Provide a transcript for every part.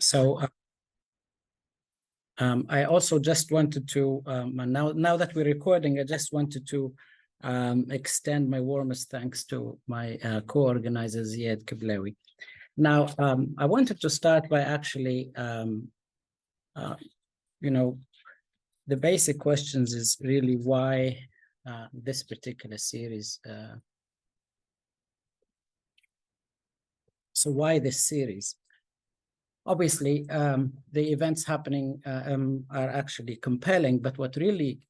So I also just wanted to, now that we're recording, I just wanted to extend my warmest thanks to my co-organizer, Ziad Kiblawi. Now, I wanted to start by actually, the basic questions is really why this particular series. So why this series? Obviously, the events happening are actually compelling, but what really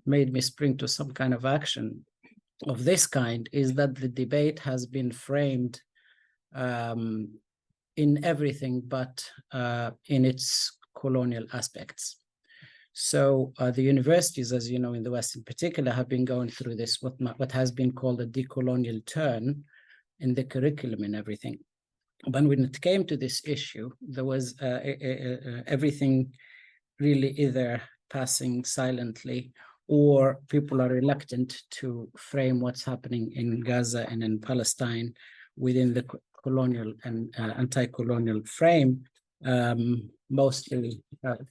made me spring to some kind of action of this kind is that the debate has been framed in everything but in its colonial aspects. So the universities, as you know, in the West in particular, have been going through this, what has been called a decolonial turn in the curriculum and everything. But when it came to this issue, there was everything really either passing silently or people are reluctant to frame what's happening in Gaza and in Palestine within the colonial and anti-colonial frame, mostly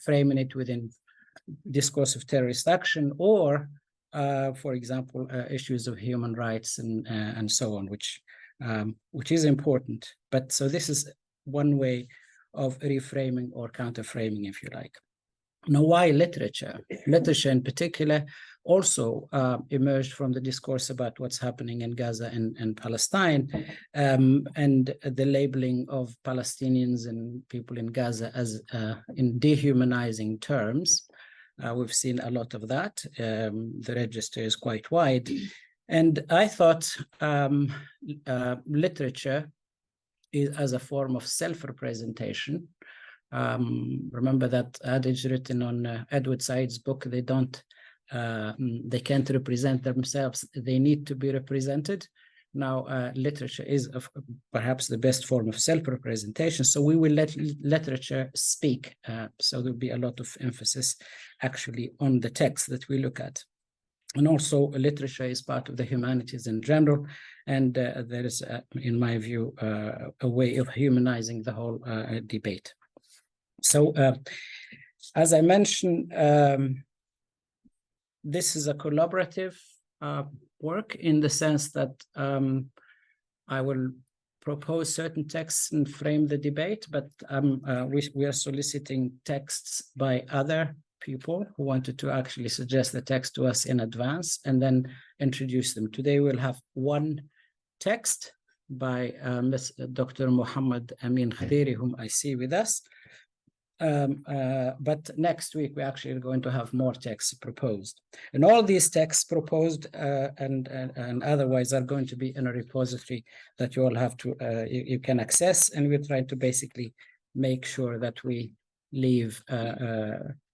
framing it within discourse of terrorist action or, for example, issues of human rights and so on, which is important. But so this is one way of reframing or counter-framing, if you like. Now, why literature? Literature in particular also emerged from the discourse about what's happening in Gaza and Palestine, and the labeling of Palestinians and people in Gaza as in dehumanizing terms. We've seen a lot of that. The register is quite wide. And I thought literature is as a form of self-representation. Remember that adage written on Edward Said's book, they can't represent themselves, they need to be represented. Now, literature is perhaps the best form of self-representation, so we will let literature speak. So there'll be a lot of emphasis actually on the text that we look at. And also, literature is part of the humanities in general, and there is, in my view, a way of humanizing the whole debate. So, as I mentioned, this is a collaborative work in the sense that I will propose certain texts and frame the debate, but we are soliciting texts by other people who wanted to actually suggest the text to us in advance and then introduce them. Today we'll have one text by Dr. Mohammed Amin Khadiri, whom I see with us. But next week we actually are going to have more texts proposed. And all these texts proposed and otherwise are going to be in a repository that you all have to, you can access. And we're trying to basically make sure that we leave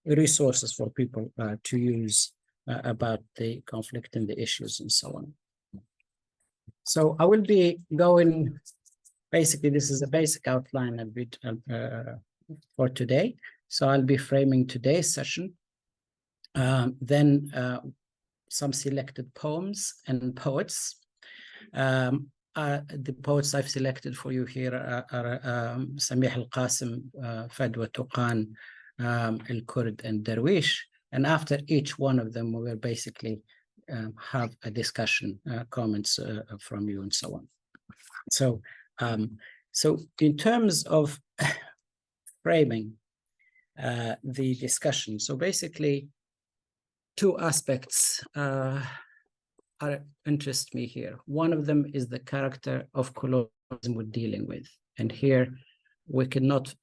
resources for people to use about the conflict and the issues and so on. So I will be going, basically this is a basic outline a bit for today. So I'll be framing today's session. Then some selected poems and poets. The poets I've selected for you here are Samih Al-Qasim, Fadwa Tuqan, Al-Kurd, and Darwish. And after each one of them, we will basically have a discussion, comments from you and so on. So, so in terms of framing the discussion, so basically two aspects interest me here. One of them is the character of colonialism we're dealing with. And here we cannot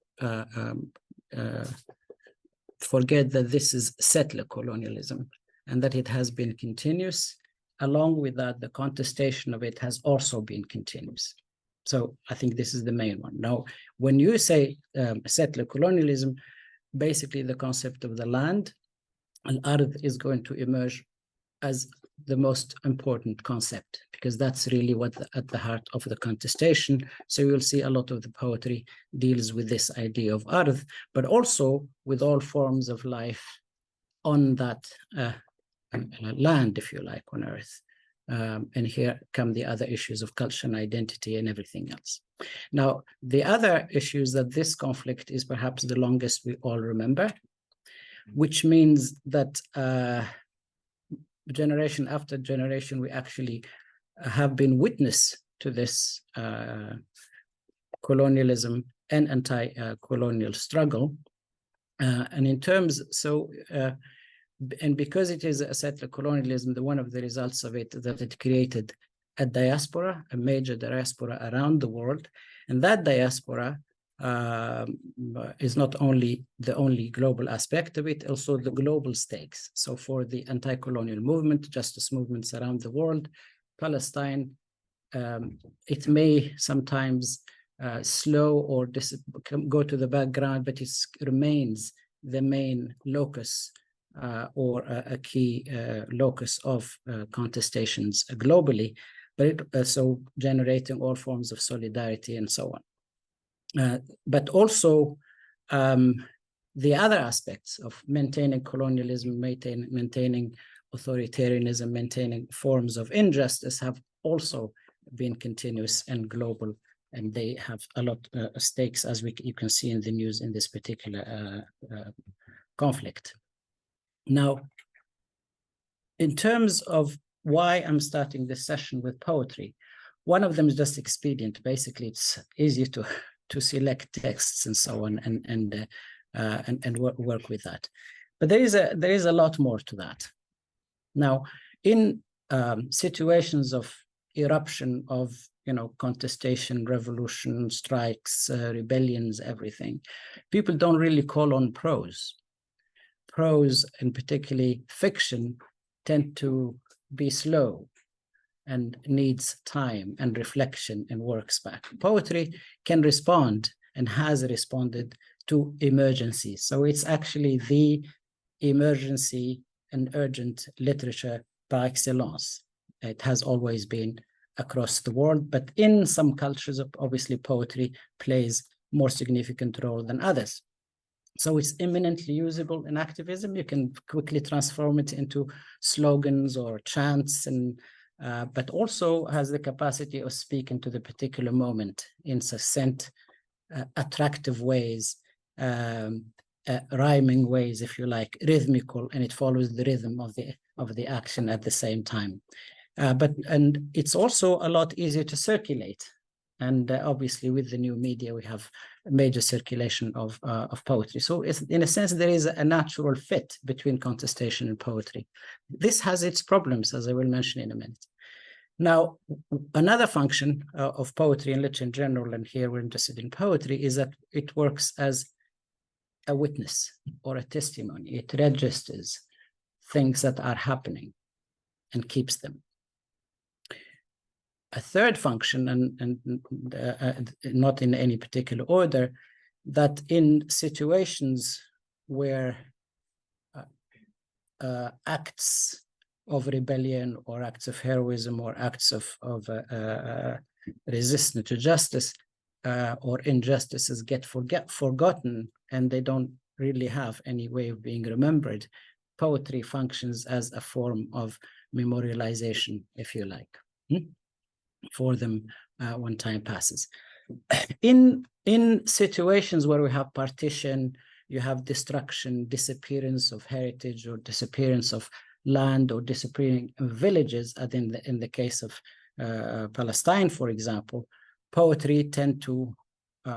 forget that this is settler colonialism and that it has been continuous. Along with that, the contestation of it has also been continuous. So I think this is the main one. Now, when you say settler colonialism, basically the concept of the land and ard is going to emerge as the most important concept, because that's really what at the heart of the contestation. So you'll see a lot of the poetry deals with this idea of ard, but also with all forms of life on that land, if you like, on earth. And here come the other issues of culture and identity and everything else. Now, the other issues that this conflict is perhaps the longest we all remember, which means that generation after generation, we actually have been witness to this colonialism and anti-colonial struggle. And in terms, and because it is a settler colonialism, one of the results of it is that it created a diaspora, a major diaspora around the world. And that diaspora is not only the only global aspect of it, also the global stakes. So for the anti-colonial movement, justice movements around the world, Palestine, it may sometimes slow or go to the background, but it remains the main locus or a key locus of contestations globally, but so generating all forms of solidarity and so on. But also the other aspects of maintaining colonialism, maintaining authoritarianism, maintaining forms of injustice have also been continuous and global, and they have a lot of stakes, as you can see in the news in this particular conflict. Now, in terms of why I'm starting this session with poetry, one of them is just expedient. Basically, it's easy to select texts and so on and work with that. But there is a lot more to that. Now, in situations of eruption of contestation, revolution, strikes, rebellions, everything, people don't really call on prose. Prose, and particularly fiction, tend to be slow and needs time and reflection and works back. Poetry can respond and has responded to emergencies. So it's actually the emergency and urgent literature par excellence. It has always been across the world, but in some cultures, obviously, poetry plays more significant role than others. So it's eminently usable in activism. You can quickly transform it into slogans or chants, and but also has the capacity of speaking to the particular moment in succinct, attractive ways, rhyming ways, if you like, rhythmical, and it follows the rhythm of the action at the same time. And it's also a lot easier to circulate. And obviously, with the new media, we have a major circulation of poetry. So in a sense, there is a natural fit between contestation and poetry. This has its problems, as I will mention in a minute. Now, another function of poetry and literature in general, and here we're interested in poetry, is that it works as a witness or a testimony. It registers things that are happening and keeps them. A third function, and not in any particular order, that in situations where acts of rebellion or acts of heroism or acts of resistance to justice or injustices get forgotten and they don't really have any way of being remembered, poetry functions as a form of memorialization, if you like. For them when time passes. In situations where we have partition, you have destruction, disappearance of heritage, or disappearance of land, or disappearing villages, as in the case of Palestine, for example, poetry tend to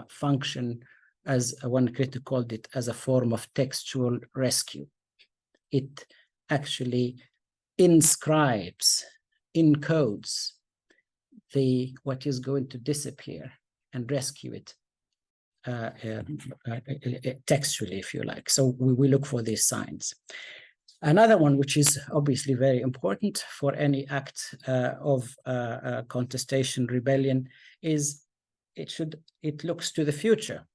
function as one critic called it, as a form of textual rescue. It actually inscribes, encodes what is going to disappear and rescue it textually, if you like. So we look for these signs. Another one, which is obviously very important for any act of contestation, rebellion, is it looks to the future.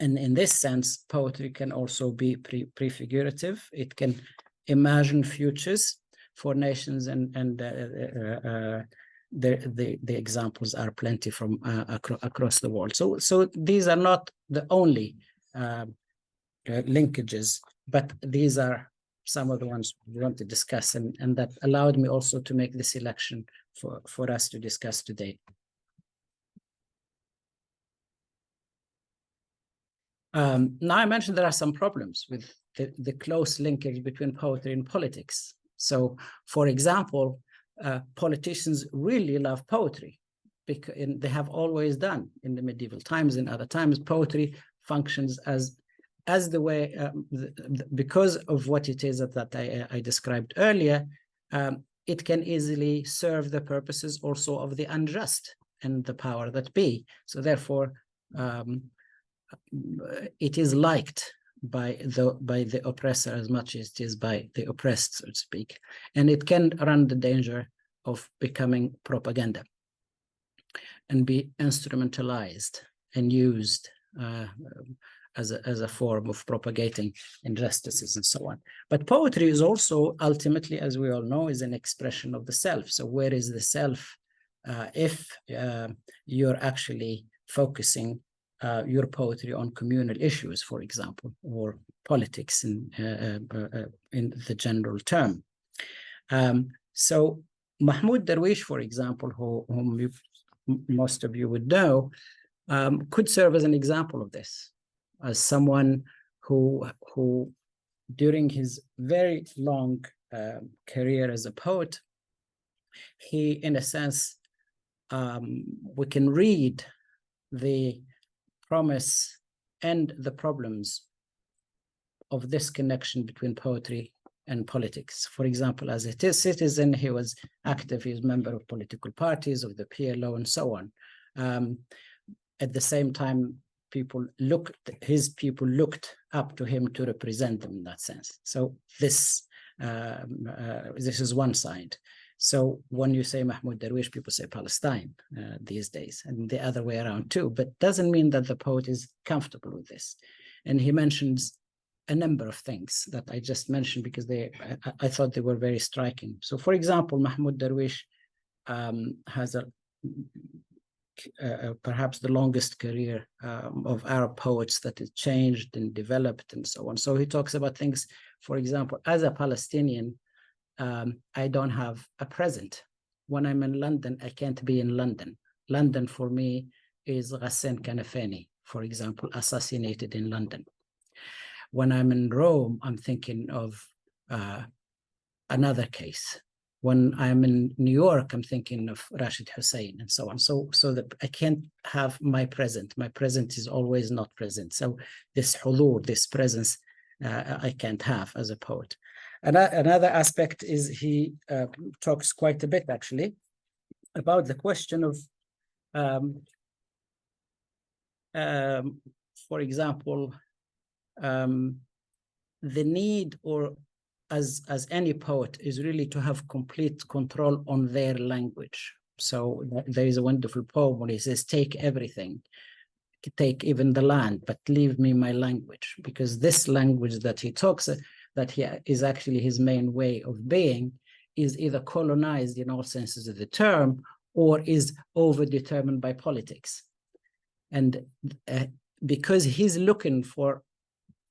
And in this sense, poetry can also be prefigurative. It can imagine futures for nations, and the examples are plenty from across the world. So these are not the only linkages, but these are some of the ones we want to discuss, and that allowed me also to make this selection for us to discuss today. Now I mentioned there are some problems with the close linkage between poetry and politics. So, for example, politicians really love poetry, because they have always done in the medieval times and other times. Poetry functions as the way, because of what it is that I described earlier, it can easily serve the purposes also of the unjust and the power that be. So therefore, it is liked by the oppressor as much as it is by the oppressed, so to speak, and it can run the danger of becoming propaganda and be instrumentalized and used as a form of propagating injustices and so on. But poetry is also ultimately, as we all know, is an expression of the self. So where is the self if you're actually focusing your poetry on communal issues, for example, or politics in the general term? So Mahmoud Darwish, for example, whom most of you would know, could serve as an example of this, as someone who during his very long career as a poet, he, in a sense, we can read the promise and the problems of this connection between poetry and politics. For example, as a citizen, he was active, he was a member of political parties, of the PLO, and so on. At the same time, his people looked up to him to represent them in that sense. So this is one side. So when you say Mahmoud Darwish, people say Palestine these days, and the other way around too, but doesn't mean that the poet is comfortable with this. And he mentions a number of things that I just mentioned because I thought they were very striking. So for example, Mahmoud Darwish has perhaps the longest career of Arab poets that has changed and developed and so on. So he talks about things, for example, as a Palestinian, I don't have a present. When I'm in London, I can't be in London. London for me is Ghassan Kanafani, for example, assassinated in London. When I'm in Rome, I'm thinking of another case. When I'm in New York, I'm thinking of Rashid Hussein and so on. So that I can't have my present. My present is always not present. So this hudur, this presence, I can't have as a poet. Another aspect is he talks quite a bit, actually, about the question of, for example, the need, or as any poet, is really to have complete control on their language. So there is a wonderful poem where he says, take everything, take even the land, but leave me my language, because this language that he talks, that he is actually his main way of being, is either colonized in all senses of the term, or is overdetermined by politics. And because he's looking for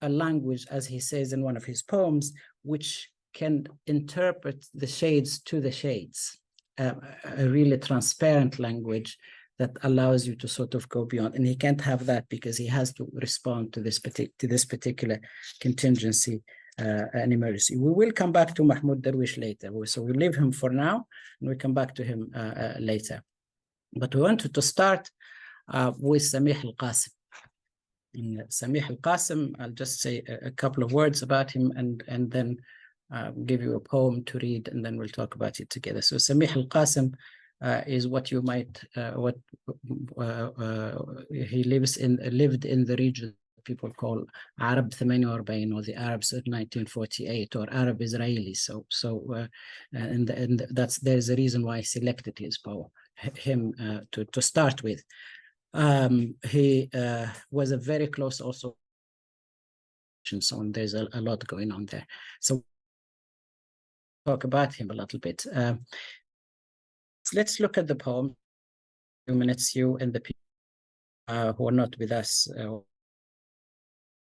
a language, as he says in one of his poems, which can interpret the shades to the shades, a really transparent language that allows you to sort of go beyond. And he can't have that because he has to respond to this particular contingency and emergency. We will come back to Mahmoud Darwish later. So we leave him for now, and we come back to him later. But we wanted to start with Samih Al-Qasim. Samih Al-Qasim, I'll just say a couple of words about him, and then give you a poem to read, and then we'll talk about it together. So Samih Al-Qasim is what you might, he lived in the region people call Arab 48, or the Arabs of 1948, or Arab Israelis. And there's a reason why I selected him to start with. He was a very close also, so there's a lot going on there. So talk about him a little bit. Let's look at the poem. 2 minutes, you and the people who are not with us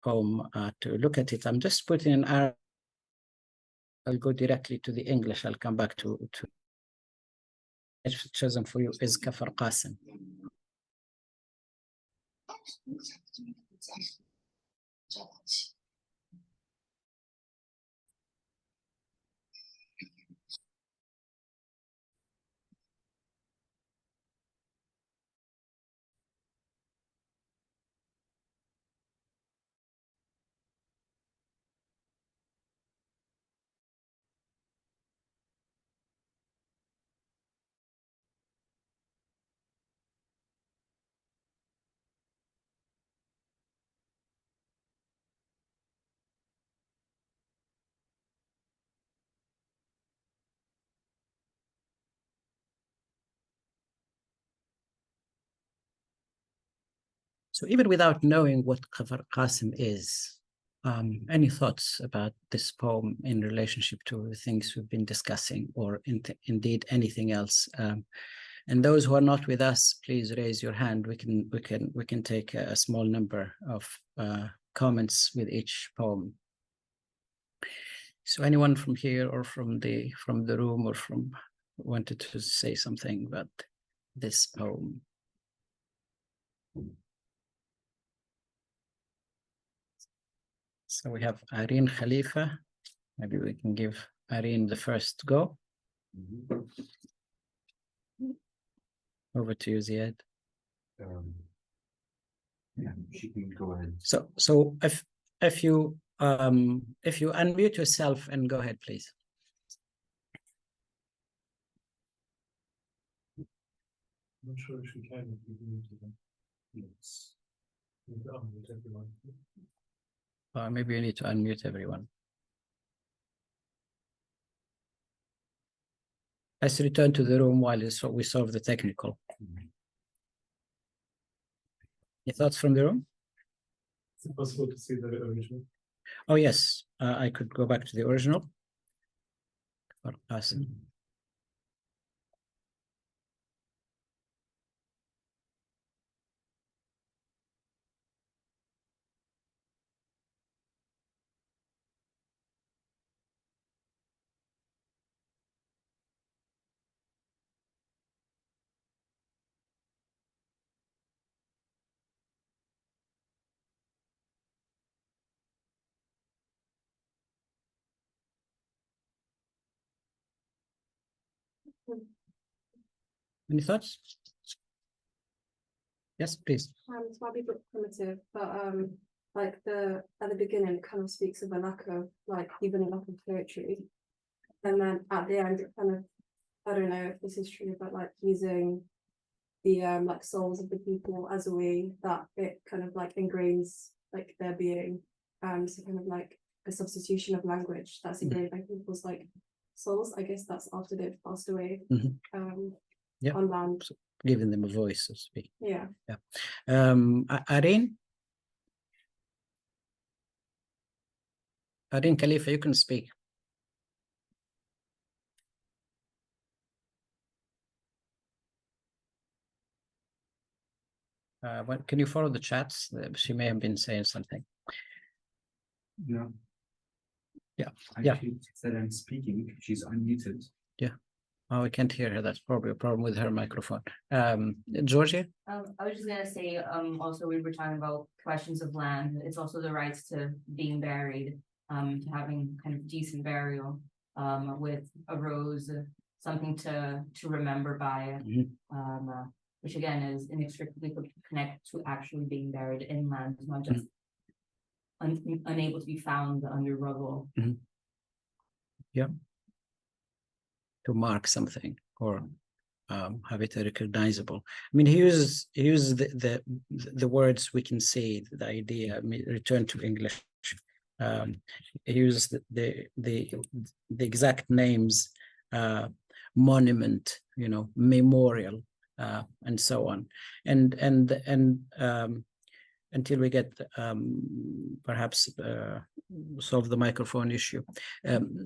poem to look at it. I'm just putting an Arab I'll go directly to the English. I'll come back to chosen for you is Kafar Qasim. So even without knowing what Kafar Qasim is, any thoughts about this poem in relationship to the things we've been discussing, or indeed anything else? And those who are not with us, please raise your hand. We can take a small number of comments with each poem. So anyone from here or from the room or from wanted to say something about this poem? So we have Irene Khalifa. Maybe we can give Irene the first go. Over to you, Ziad. Yeah, she can go ahead. So if you unmute yourself and go ahead, please. I'm not sure if she can. Yes. Unmute everyone. Maybe you need to unmute everyone. Let's return to the room while we solve the technical. Any thoughts from the room? Is it possible to see the original? Oh, yes. I could go back to the original. Any thoughts? Yes, please. This might be a bit primitive, but like at the beginning it kind of speaks of a lack of, like, even a lack of poetry, and then at the end it kind of, I don't know if this is true, but like using the like souls of the people as a way that it kind of like ingrains like their being, so kind of like a substitution of language that's engraved by people's like souls. I guess that's after they've passed away. Yeah. On land. So giving them a voice, so to speak. Yeah. Irene Khalifa, you can speak. Can you follow the chats? She may have been saying something. No. Yeah. She said I'm speaking. She's unmuted. Yeah. Oh, we can't hear her. That's probably a problem with her microphone. Georgia? I was just gonna say, also we were talking about questions of land. It's also the rights to being buried, to having kind of decent burial, with a rose, something to remember by, which again is inextricably connected to actually being buried in land, not just unable to be found under rubble. Yeah. To mark something or have it recognizable. I mean, he uses the words we can say, the idea. I mean, return to English. He uses the exact names, monument, memorial, and so on, and until we get perhaps solve the microphone issue.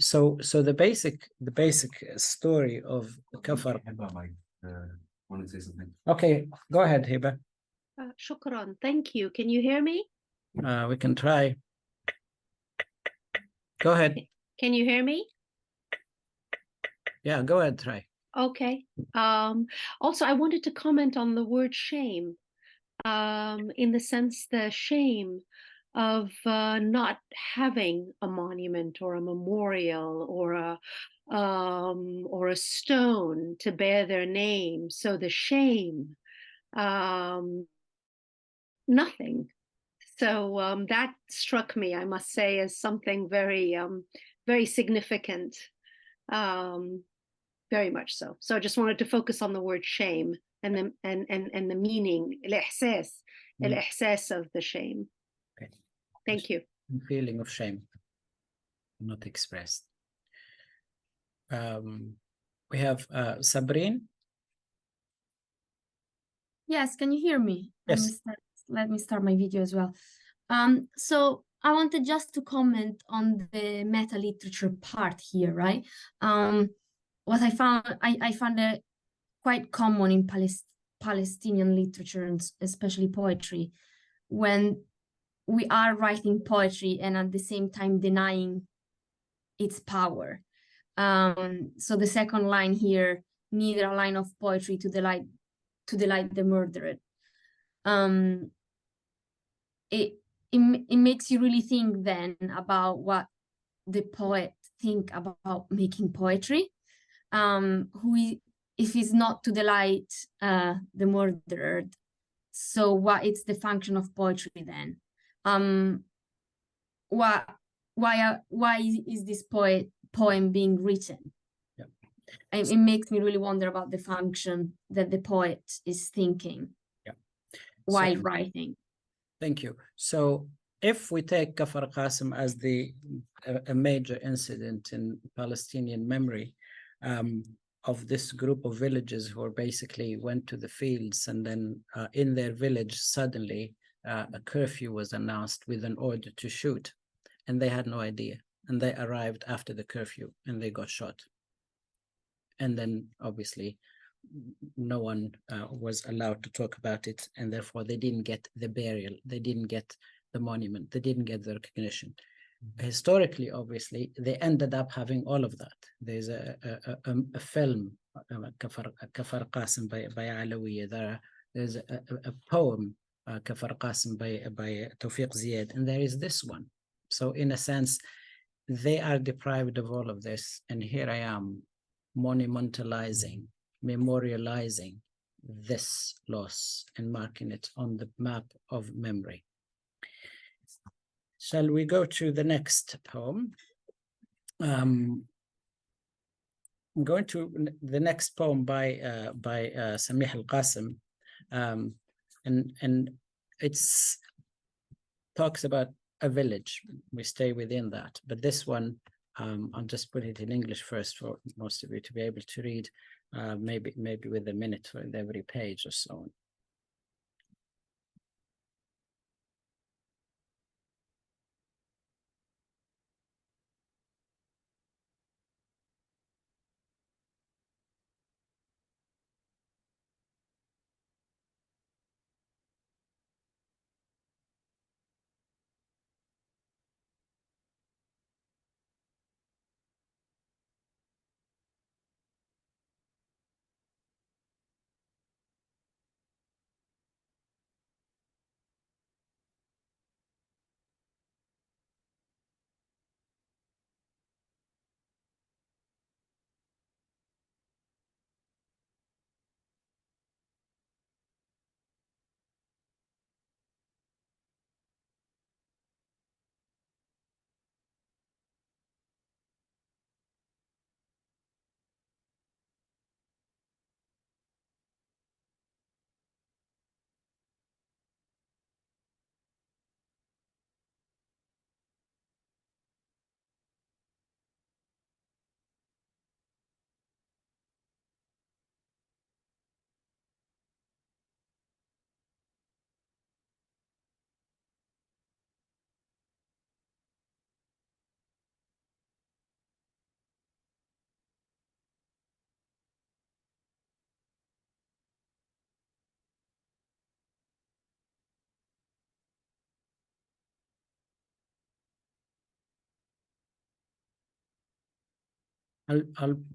So the basic story of Kafar. Want to say something? Okay, go ahead, Hiba. Shukran, thank you. Can you hear me? We can try. Go ahead. Can you hear me? Yeah, go ahead, try. Okay. Also, I wanted to comment on the word shame, in the sense the shame of not having a monument or a memorial or a stone to bear their name. So the shame, nothing. So that struck me, I must say, as something very significant. Um, very much so. So I just wanted to focus on the word shame and the meaning, الإحساس of the shame. Okay. Thank you. Feeling of shame, not expressed. We have Sabrine. Yes, can you hear me? Yes. Let me start my video as well. So I wanted just to comment on the meta literature part here, right? What I found it quite common in Palestinian literature, and especially poetry, when we are writing poetry and at the same time denying its power. So the second line here, neither a line of poetry to delight the murdered. It makes you really think then about what the poet think about making poetry. If it's not to delight the murdered, so what is the function of poetry then? Why is this poem being written? Yeah. It makes me really wonder about the function that the poet is thinking. Yeah. While writing. Thank you. So if we take Kafar Qasim as a major incident in Palestinian memory, of this group of villagers who basically went to the fields, and then in their village suddenly a curfew was announced with an order to shoot, and they had no idea, and they arrived after the curfew and they got shot, and then obviously no one was allowed to talk about it, and therefore they didn't get the burial, they didn't get the monument, they didn't get the recognition. Historically, obviously, they ended up having all of that. There's a film, Kafar Qasim by Alawiya. There's a poem, Kafar Qasim by Tawfiq Ziyad, and there is this one. So in a sense, they are deprived of all of this, and here I am monumentalizing, memorializing this loss and marking it on the map of memory. Shall we go to the next poem? I'm going to the next poem by Samih Al-Qasim, and it's talks about a village. We stay within that, but this one, I'll just put it in English first for most of you to be able to read, maybe with a minute for every page or so.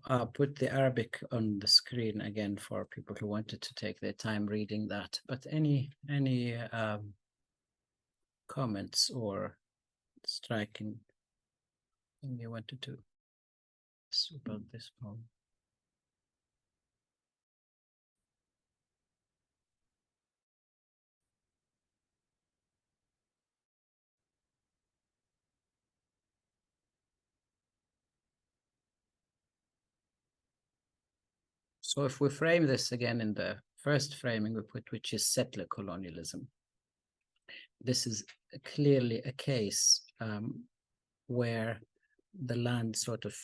I'll put the Arabic on the screen again for people who wanted to take their time reading that. But any comments or striking thing you wanted to say about this poem? So if we frame this again in the first framing we put, which is settler colonialism, this is clearly a case where the land sort of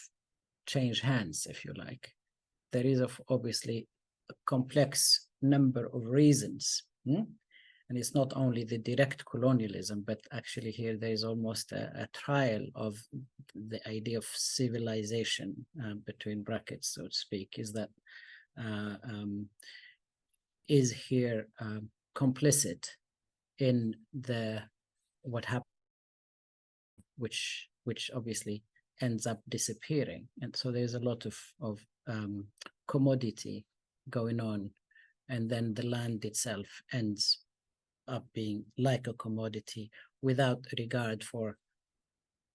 changed hands, if you like. There is obviously a complex number of reasons. And it's not only the direct colonialism, but actually here there is almost a trial of the idea of civilization, between brackets, so to speak, is that is here complicit in the what happened, which obviously ends up disappearing. And so there's a lot of commodity going on, and then the land itself ends up being like a commodity without regard for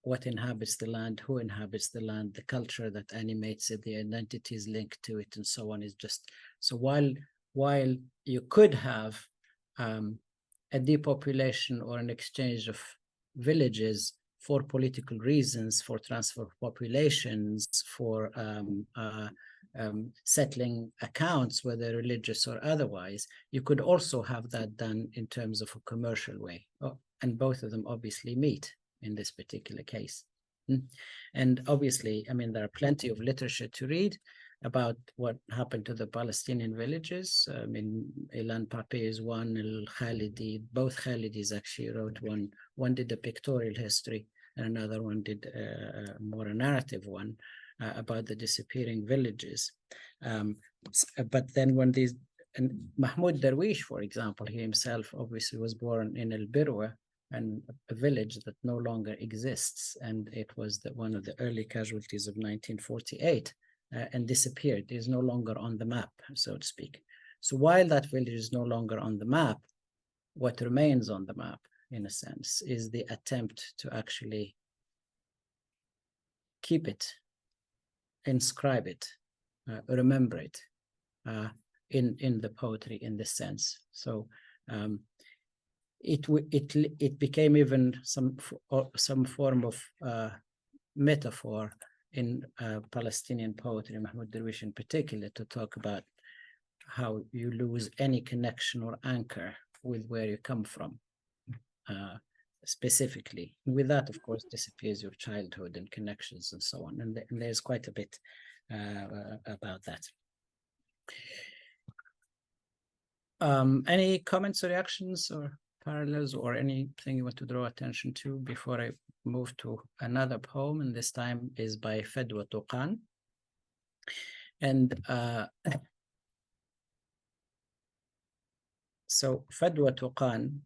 what inhabits the land, who inhabits the land, the culture that animates it, the identities linked to it, and so on. Is just so while you could have a depopulation or an exchange of villages for political reasons, for transfer of populations, for settling accounts, whether religious or otherwise, you could also have that done in terms of a commercial way. And both of them obviously meet in this particular case. And obviously, I mean, there are plenty of literature to read about what happened to the Palestinian villages. I mean, Ilan Pape is one, Al-Khalidi, both Khalidis actually wrote one. One did a pictorial history, and another one did more a narrative one about the disappearing villages. But then when these, and Mahmoud Darwish, for example, he himself obviously was born in El-Birwa, and a village that no longer exists. And it was one of the early casualties of 1948. And disappeared, is no longer on the map, so to speak. So while that village is no longer on the map, what remains on the map, in a sense, is the attempt to actually keep it, inscribe it, remember it in the poetry in this sense. So it became even some form of metaphor in Palestinian poetry, Mahmoud Darwish in particular, to talk about how you lose any connection or anchor with where you come from, specifically. With that, of course, disappears your childhood and connections and so on. And there's quite a bit about that. Any comments or reactions or parallels or anything you want to draw attention to before I move to another poem, and this time is by Fedwa Tuqan. And so Fedwa Tuqan,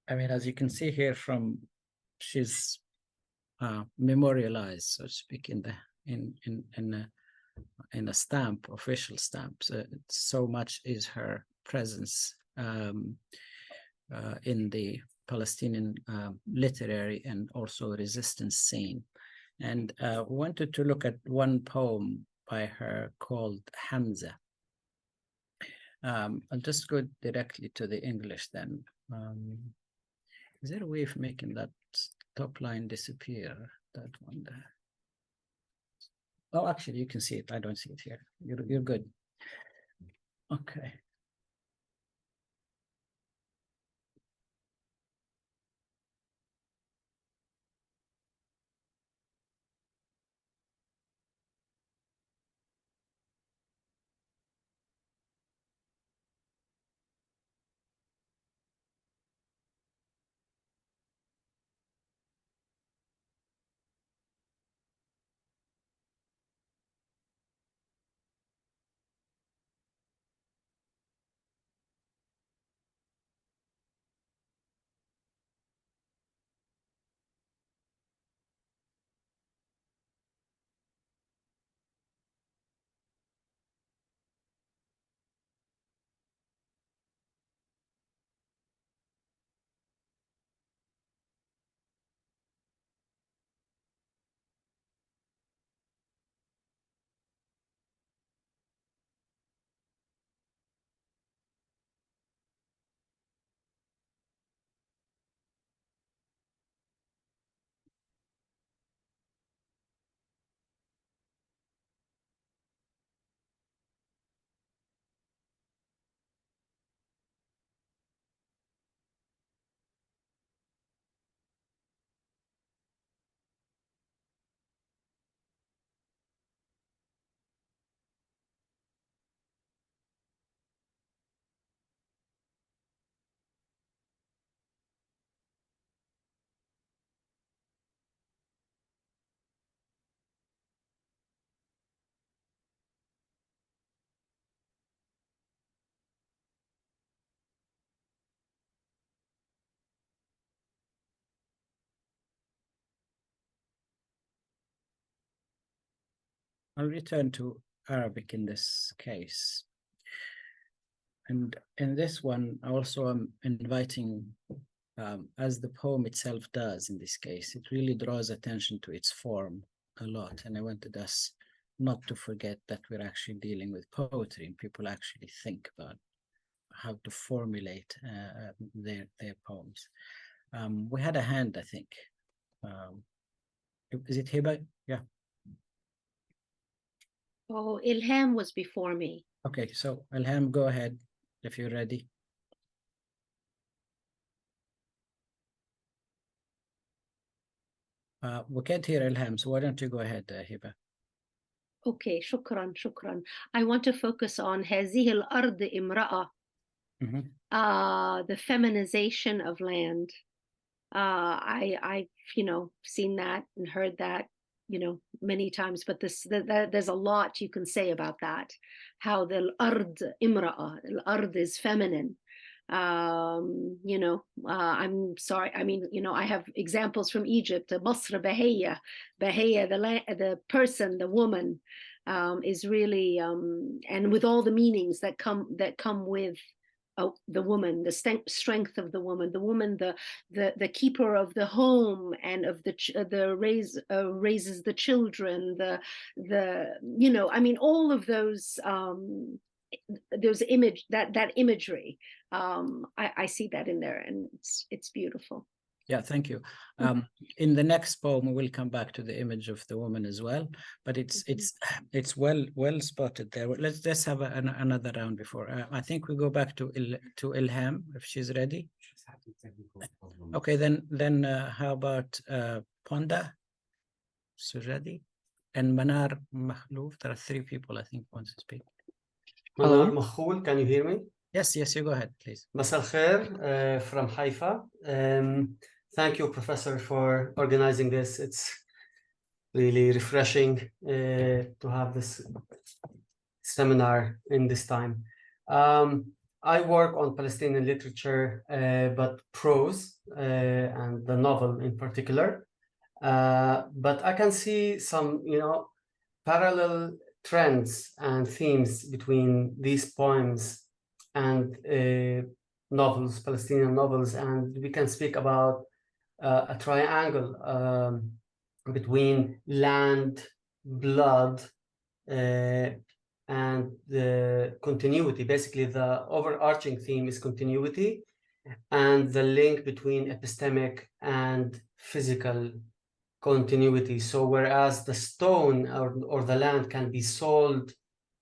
I mean, as you can see here she's memorialized, so to speak, in a stamp, official stamp. So much is her presence in the Palestinian literary and also resistance scene. And we wanted to look at one poem by her called Hamza. I'll just go directly to the English then. Is there a way of making that top line disappear? That one there. Oh, actually, you can see it. I don't see it here. You're good. Okay. I'll return to Arabic in this case. And in this one, also I'm inviting, as the poem itself does in this case, it really draws attention to its form a lot. And I wanted us not to forget that we're actually dealing with poetry and people actually think about how to formulate their poems. We had a hand, I think. Is it Hiba? Yeah. Oh, Ilham was before me. Okay, so Ilham, go ahead if you're ready. We can't hear Ilham, so why don't you go ahead, Hiba? Okay, shukran, shukran. I want to focus on هذه الأرض امرأة, the feminization of land. I've seen that and heard that many times, but there's a lot you can say about that, how the الأرض امرأة, الأرض is feminine. I'm sorry, I mean, I have examples from Egypt. Basra Bahia, the person, the woman, is really and with all the meanings that come with the woman, the strength of the woman, the keeper of the home and of raises the children, I mean, all of those that imagery, I see that in there, and it's beautiful. Yeah, thank you. In the next poem, we will come back to the image of the woman as well, but it's well spotted there. Let's just have another round before. I think we go back to Ilham if she's ready. Okay, then how about Ponda, Suradi, and Manar Mahlouf? There are three people I think want to speak. Manar Mahlouf, can you hear me? Yes, you go ahead, please. Masal Khair from Haifa. Thank you, Professor, for organizing this. It's really refreshing to have this seminar in this time. I work on Palestinian literature, but prose and the novel in particular. But I can see some, parallel trends and themes between these poems and novels, Palestinian novels, and we can speak about a triangle between land, blood, and the continuity. Basically, the overarching theme is continuity, and the link between epistemic and physical continuity. So whereas the stone or the land can be sold,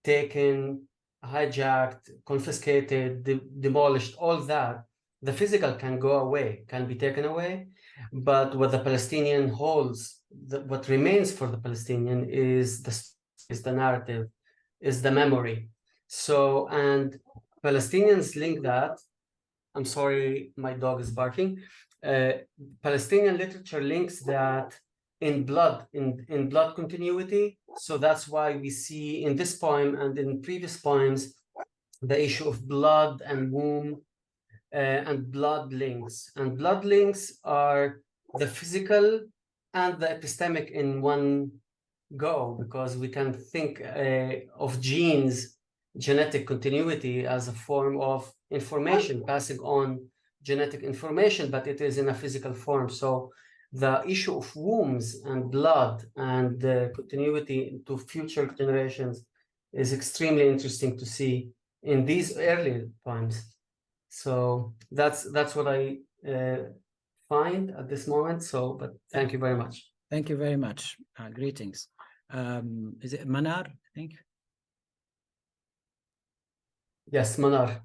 taken, hijacked, confiscated, demolished, all that, the physical can go away, can be taken away. But what the Palestinian holds, what remains for the Palestinian is the narrative, is the memory. So, and Palestinians link that. I'm sorry, my dog is barking. Palestinian literature links that in blood continuity. So that's why we see in this poem and in previous poems the issue of blood and womb and blood links. And blood links are the physical and the epistemic in one go, because we can think of genes, genetic continuity, as a form of information, passing on genetic information, but it is in a physical form. So the issue of wombs and blood and continuity to future generations is extremely interesting to see in these early poems. So that's what I find at this moment. So, but thank you very much. Thank you very much. Greetings. Is it Manar, I think? Yes, Manar.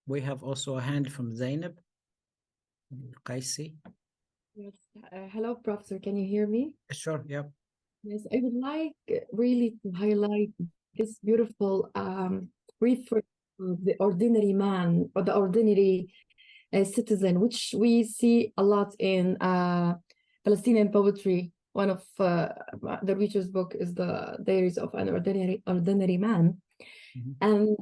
We have also a hand from Zainab Qaisi. Yes. Hello, Professor. Can you hear me? Sure, yeah. Yes, I would like really to highlight this beautiful reference of the ordinary man or the ordinary citizen, which we see a lot in Palestinian poetry. One of the Reacher's book is the Diaries of an Ordinary Man. Mhm. And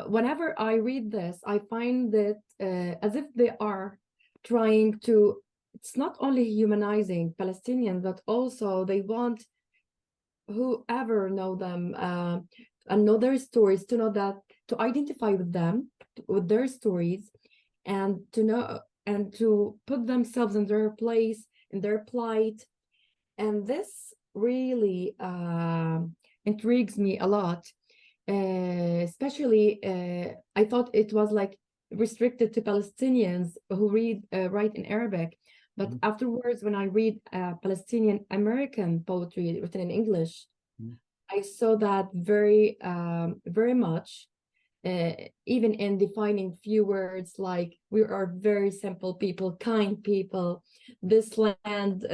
whenever I read this, I find that as if they are trying to, it's not only humanizing Palestinians, but also they want whoever know them and know their stories to know that, to identify with them, with their stories, and to know and to put themselves in their place, in their plight. And this really intrigues me a lot. Especially, I thought it was like restricted to Palestinians who write in Arabic, but afterwards, when I read Palestinian American poetry written in English, I saw that very much, even in defining few words like we are very simple people, kind people. This land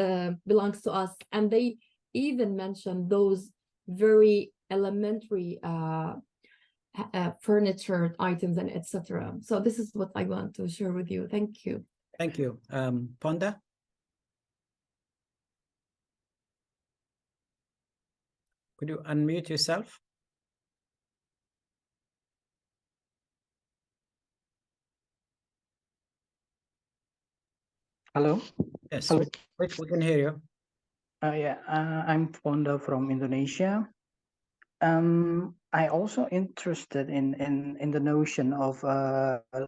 belongs to us, and they even mention those very elementary furniture items and etc. So this is what I want to share with you. Thank you. Thank you. Ponda? Could you unmute yourself? Hello. Yes, Hello. we can hear you. I'm Fonda from Indonesia. I also interested in the notion of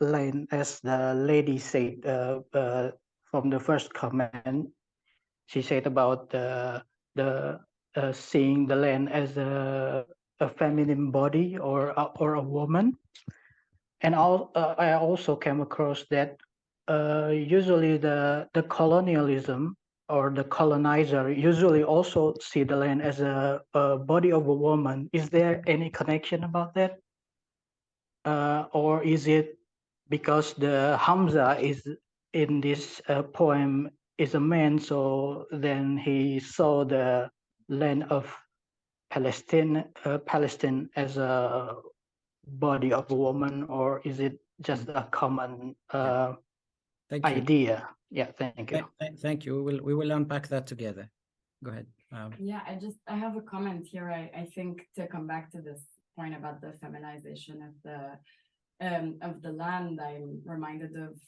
land, as the lady said from the first comment. She said about the seeing the land as a feminine body or a woman, and I also came across that usually the colonialism or the colonizer usually also see the land as a body of a woman. Is there any connection about that? Or is it because the Hamza is in this poem is a man, so then he saw the land of Palestine as a body of a woman, or is it just a common Thank you. idea? Yeah, thank you. Thank you. We will unpack that together. Go ahead. Yeah, I have a comment here. I think to come back to this point about the feminization of the land, I'm reminded of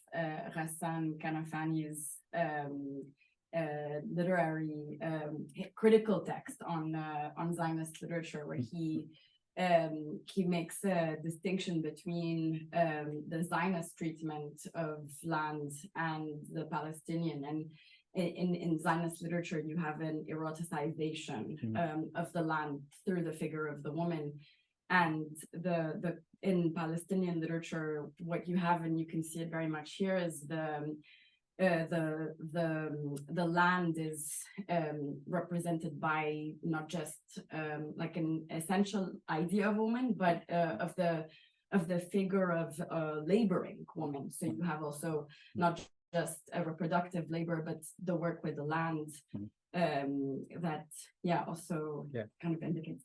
Ghassan Kanafani's literary critical text on Zionist literature, where he makes a distinction between the Zionist treatment of land and the Palestinian. And in Zionist literature, you have an eroticization of the land through the figure of the woman. And in Palestinian literature, what you have, and you can see it very much here, is the land is represented by not just like an essential idea of woman, but of the figure of a laboring woman. So you have also not just a reproductive labor, but the work with the land that also kind of indicates.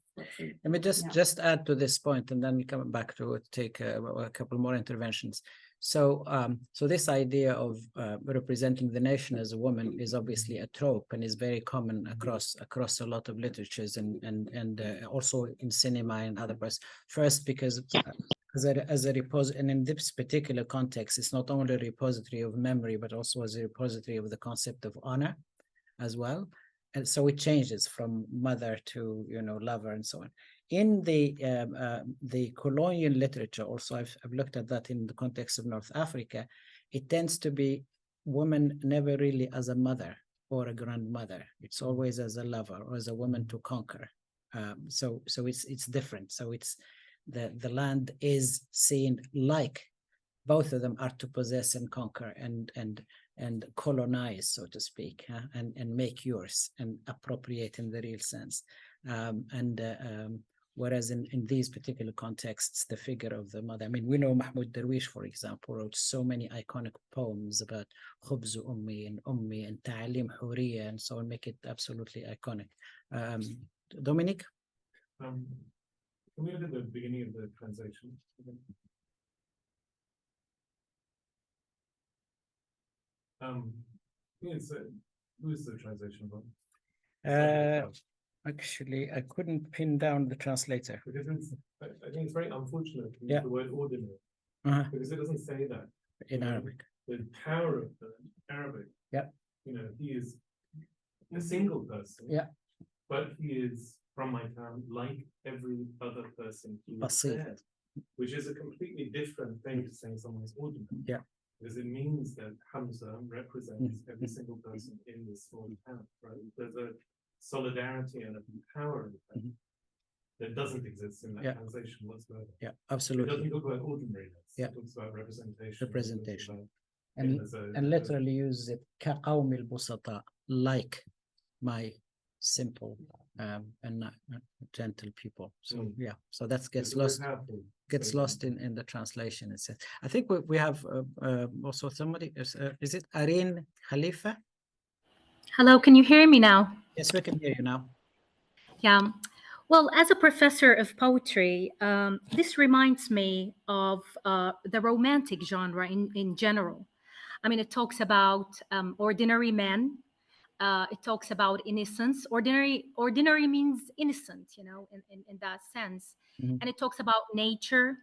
Let me just add to this point, and then we come back to take a couple more interventions. So this idea of representing the nation as a woman is obviously a trope and is very common across a lot of literatures and also in cinema and other parts. First, because as a repository, and in this particular context, it's not only a repository of memory, but also as a repository of the concept of honor as well. And so it changes from mother to lover and so on. In the colonial literature, also I've looked at that in the context of North Africa, it tends to be woman never really as a mother or a grandmother. It's always as a lover or as a woman to conquer. So it's different. So it's the land is seen like both of them are to possess and conquer and colonize, so to speak, and make yours and appropriate in the real sense. Whereas in these particular contexts, the figure of the mother, I mean, we know Mahmoud Darwish, for example, wrote so many iconic poems about Khubz Ummi and Ta'alim Huriya and so on, make it absolutely iconic. Dominic? Can we look at the beginning of the translation? Who is the translation from? Actually, I couldn't pin down the translator. It isn't, I think it's very unfortunate to use Yeah. the word ordinary, Uh-huh. because it doesn't say that. In You know, Arabic. The power of the Arabic. Yeah. You know, he is a single person. Yeah. But he is from my town, like every other person who is Basit. there, which is a completely different thing to saying someone's ordinary. Yeah. Because it means that Hamza represents every single person in this small town, right? There's a solidarity and a power that doesn't exist in that Yeah. translation whatsoever. Yeah, It absolutely. doesn't talk about ordinariness. Yeah. It talks about representation. Representation. It talks And, as a- and literally use it كقوم البسطاء, like my simple and gentle people. So yeah, so that gets it's very lost. powerful Gets statement. lost in the translation. It says. I think we have also somebody. Is it Areen Khalifa? Hello, can you hear me now? Yes, we can hear you now. Yeah. Well, as a professor of poetry, this reminds me of the romantic genre in general. I mean, it talks about ordinary men. It talks about innocence. Ordinary means innocent, you know, in that sense. Mhm. And it talks about nature.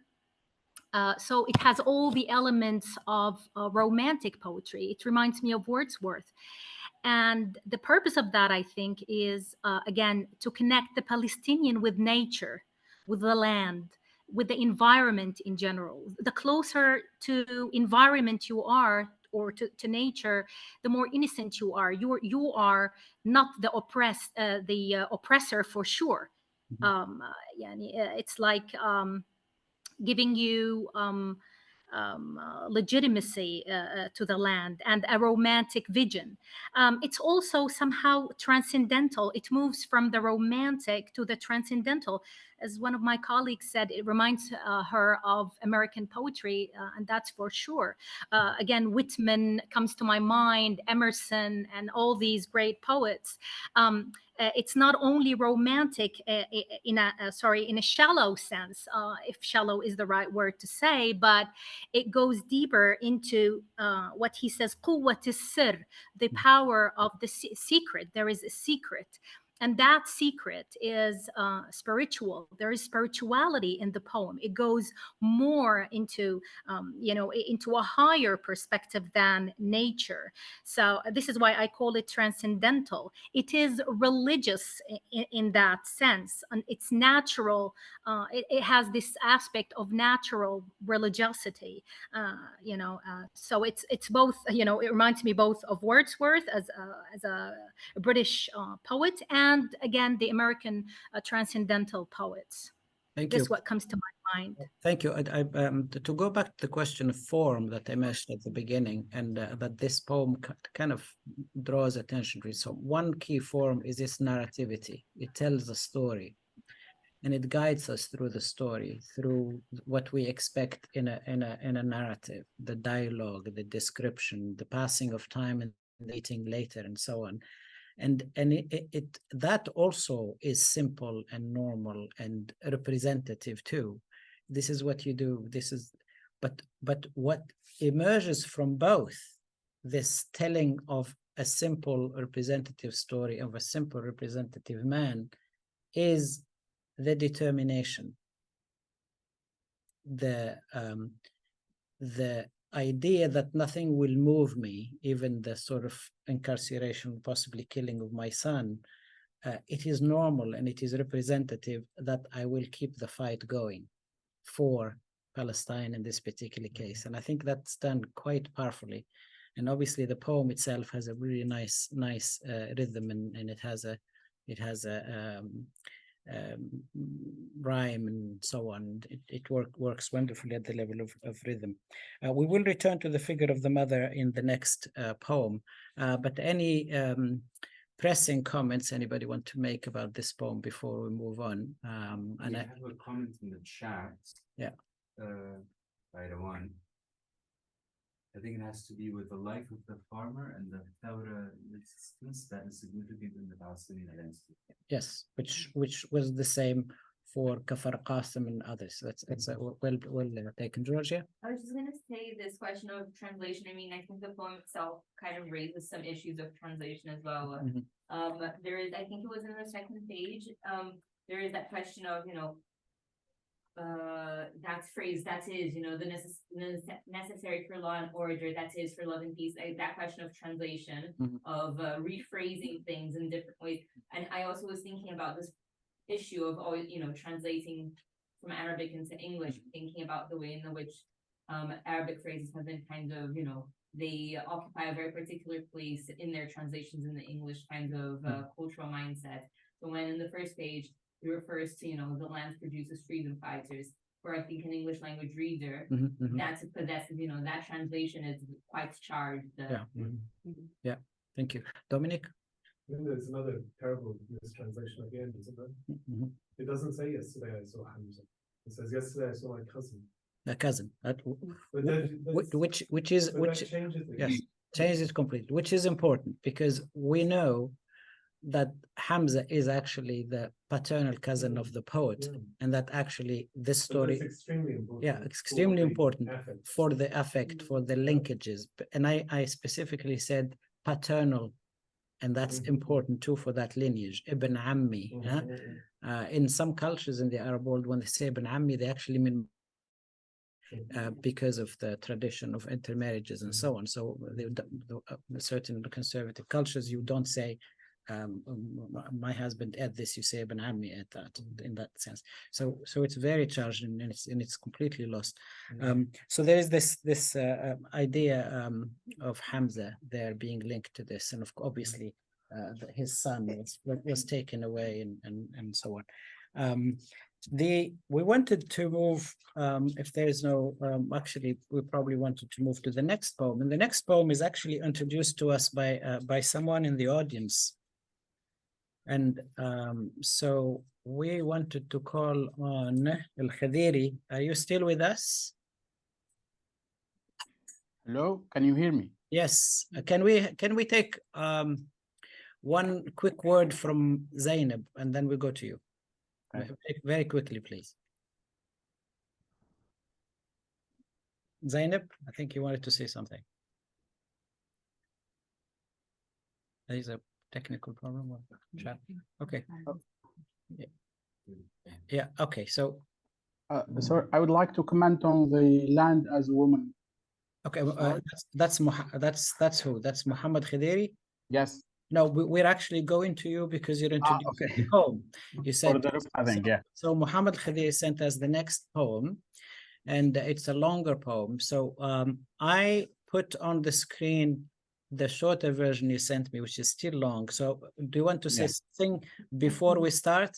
So it has all the elements of romantic poetry. It reminds me of Wordsworth. And the purpose of that, I think, is, again, to connect the Palestinian with nature, with the land, with the environment in general. The closer to environment you are, or to nature, the more innocent you are. You are not the oppressor for sure. It's like giving you legitimacy to the land and a romantic vision. It's also somehow transcendental. It moves from the romantic to the transcendental. As one of my colleagues said, it reminds her of American poetry, and that's for sure. Again, Whitman comes to my mind, Emerson, and all these great poets. It's not only romantic in a shallow sense, if shallow is the right word to say, but it goes deeper into what he says, قوة السر, the power of the secret. There is a secret. And that secret is spiritual. There is spirituality in the poem. It goes more into, into a higher perspective than nature. So this is why I call it transcendental. It is religious in that sense, and it's natural. It has this aspect of natural religiosity. So it's both. It reminds me both of Wordsworth as a British poet, and again the American transcendental poets. Thank This you. is what comes to my mind. Thank you. To go back to the question of form that I mentioned at the beginning, and that this poem kind of draws attention to. So one key form is its narrativity. It tells a story, and it guides us through the story, through what we expect in a narrative, the dialogue, the description, the passing of time and the eating later, and so on. And it that also is simple and normal and representative too. This is what you do. This is, but what emerges from both this telling of a simple representative story of a simple representative man is the determination, the idea that nothing will move me, even the sort of incarceration, possibly killing of my son. It is normal and it is representative that I will keep the fight going for Palestine in this particular case. And I think that's done quite powerfully. And obviously the poem itself has a really nice rhythm, and it has a rhyme and so on. It works wonderfully at the level of rhythm. We will return to the figure of the mother in the next poem, but any pressing comments anybody want to make about this poem before we move on? And I have a comment in the chat. Yeah. By the one. I think it has to be with the life of the farmer and the Thawra resistance that is significant in the Palestinian landscape. Yes, which was the same for Kafar Qasim and others. That's well taken, Georgia. I was just gonna say this question of translation. I mean, I think the poem itself kind of raises some issues of translation as well. There is, I think it was in the second page, there is that question of, that phrase, that is, the necessary for law and order, that is for love and peace, that question of translation, of rephrasing things in different ways. And I also was thinking about this issue of always, translating from Arabic into English, thinking about the way in which Arabic phrases have been kind of, they occupy a very particular place in their translations in the English kind of cultural mindset. So when in the first page, it refers to, the land produces freedom fighters, where I think an English language reader, that's possessive, that translation is quite charged. Yeah, thank you. Dominic? Then there's another terrible mistranslation at the end, isn't there? It doesn't say yesterday I saw Hamza. It says yesterday I saw my cousin. A cousin. Which changes it. Yes, changes it completely, which is important because we know that Hamza is actually the paternal cousin of the poet, and that actually this story is extremely important. Yeah, extremely important for the affect, for the linkages. And I specifically said paternal, and that's important too for that lineage. Ibn Ammi. In some cultures in the Arab world, when they say Ibn Ammi, they actually mean because of the tradition of intermarriages and so on. So certain conservative cultures, you don't say my husband at this, you say Ibn Ammi at that, in that sense. So it's very charged and it's completely lost. So there is this idea of Hamza there being linked to this, and obviously his son was taken away and so on. We wanted to move, if there is no, actually, we probably wanted to move to the next poem. And the next poem is actually introduced to us by someone in the audience. And so we wanted to call on Al-Khadiri. Are you still with us? Hello, can you hear me? Yes. Can we take one quick word from Zainab and then we go to you? Okay. Very quickly, please. Zainab, I think you wanted to say something. There is a technical problem. Chat. Okay. Yeah. Okay. So. Sorry, I would like to comment on the land as a woman. Okay. That's who? That's Mohammed Khadiri. Yes. No, we're actually going to you because you're introducing the poem. You said so. Mohammed Khadiri sent us the next poem, and it's a longer poem. So I put on the screen the shorter version you sent me, which is still long. So do you want to say something before we start?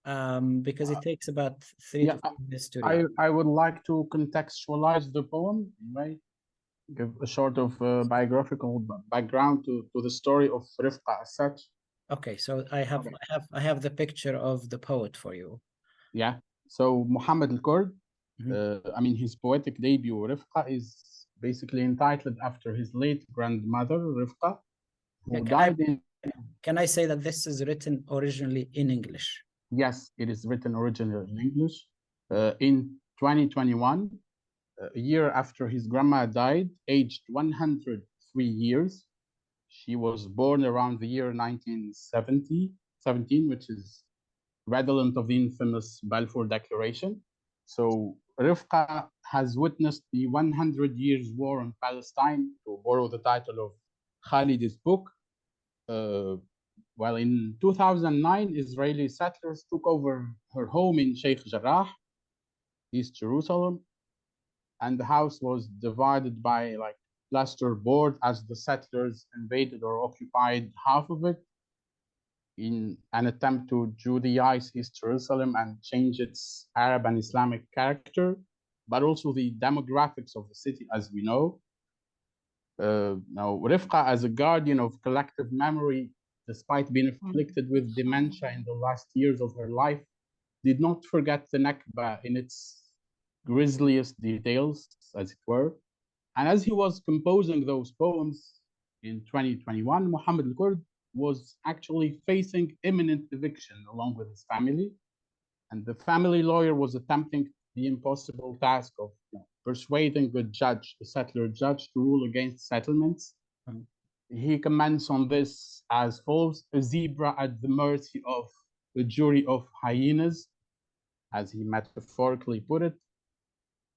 Because it takes about 3 to 4 minutes to read. I would like to contextualize the poem, right? Give a sort of biographical background to the story of Rifqa as such. Okay, so I have the picture of the poet for you. Yeah. So Muhammad al-Kurd, I mean, his poetic debut Rifqa is basically entitled after his late grandmother Rifqa, who died in. Can I say that this is written originally in English? Yes, it is written originally in English. In 2021. A year after his grandma died, aged 103 years. She was born around the year 1917, which is redolent of the infamous Balfour Declaration. So Rifqa has witnessed the 100 Years' War on Palestine, to borrow the title of Khalid's book. While in 2009, Israeli settlers took over her home in Sheikh Jarrah, East Jerusalem, and the house was divided by like plasterboard as the settlers invaded or occupied half of it in an attempt to Judaize East Jerusalem and change its Arab and Islamic character, but also the demographics of the city, as we know. Now, Rifqa, as a guardian of collective memory, despite being afflicted with dementia in the last years of her life, did not forget the Nakba in its grisliest details, as it were. And as he was composing those poems in 2021, Muhammad al-Kurd was actually facing imminent eviction along with his family. And the family lawyer was attempting the impossible task of persuading the settler judge to rule against settlements. He comments on this as follows: a zebra at the mercy of the jury of hyenas, as he metaphorically put it.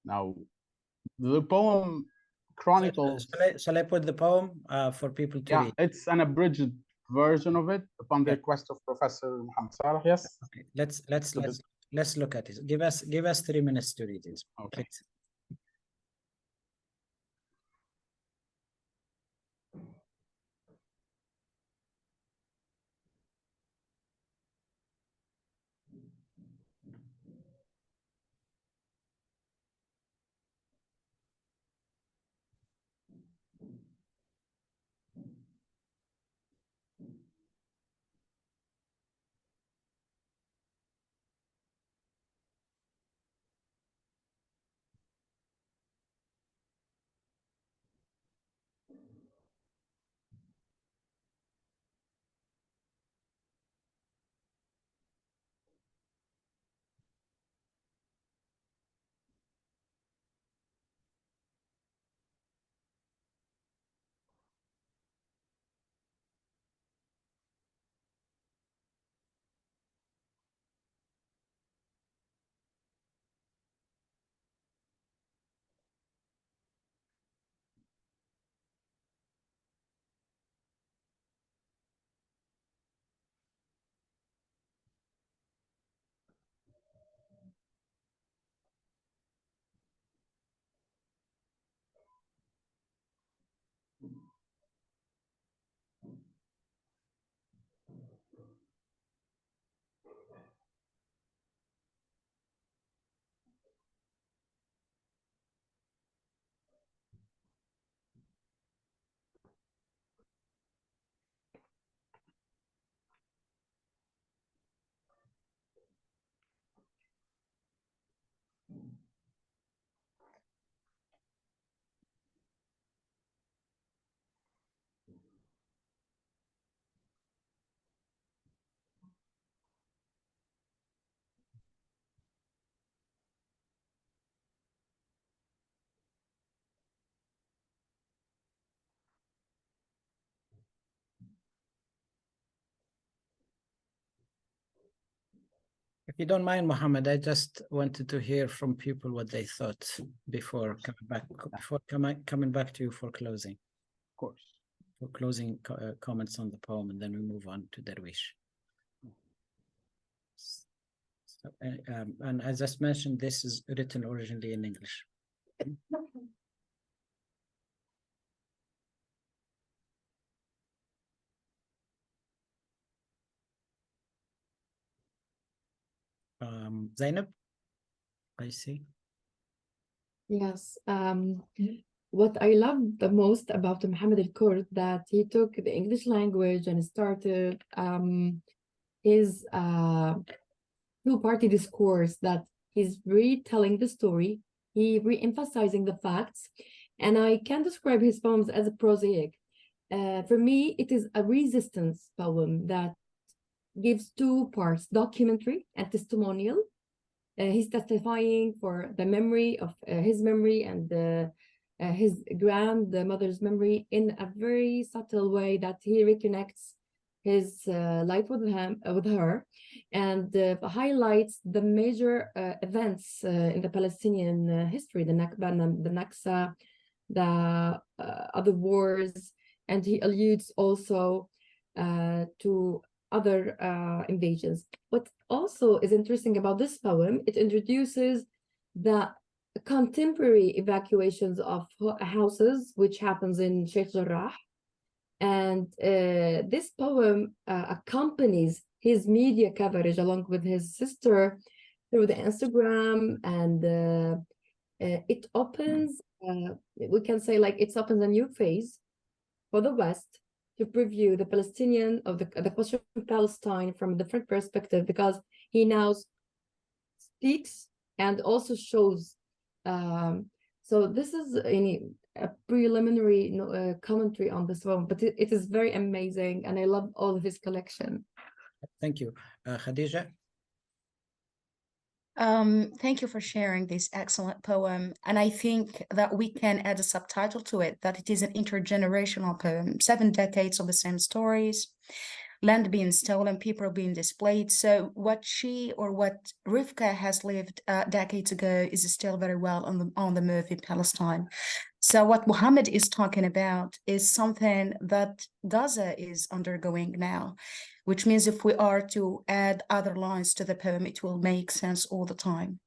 Now, the poem chronicles... Shall I put the poem for people to read? It's an abridged version of it upon the request of Professor Mohamed-Salah. Yes. Okay. Let's look at it. Give us 3 minutes to read it. Okay. Please. If you don't mind, Mohammed, I just wanted to hear from people what they thought before coming back to you for closing. Of course. For closing comments on the poem, and then we move on to Darwish. So, and as I just mentioned, this is written originally in English. Zainab, I see. Yes. What I love the most about Mohammed al-Kurd, that he took the English language and started his two-party discourse, that he's retelling the story, he re-emphasizing the facts, and I can describe his poems as a prosaic. For me, it is a resistance poem that gives two parts, documentary and testimonial. He's testifying for the memory of his memory and his grandmother's memory in a very subtle way, that he reconnects his life with her, and highlights the major events in the Palestinian history, the Nakba, the Naksa, the other wars, and he alludes also to other invasions. What also is interesting about this poem, it introduces the contemporary evacuations of houses, which happens in Sheikh Jarrah. And this poem accompanies his media coverage along with his sister through the Instagram, and it opens, we can say, like, it opens a new phase for the West to preview the Palestinian of the question of Palestine from a different perspective, because he now speaks and also shows. So this is a preliminary commentary on this one, but it is very amazing, and I love all of his collection. Thank you. Khadija? Thank you for sharing this excellent poem. And I think that we can add a subtitle to it, that it is an intergenerational poem, 7 decades of the same stories, land being stolen, people being displaced. So what she or what Rivka has lived decades ago is still very well on the move in Palestine. So what Mohammed is talking about is something that Gaza is undergoing now, which means if we are to add other lines to the poem, it will make sense all the time.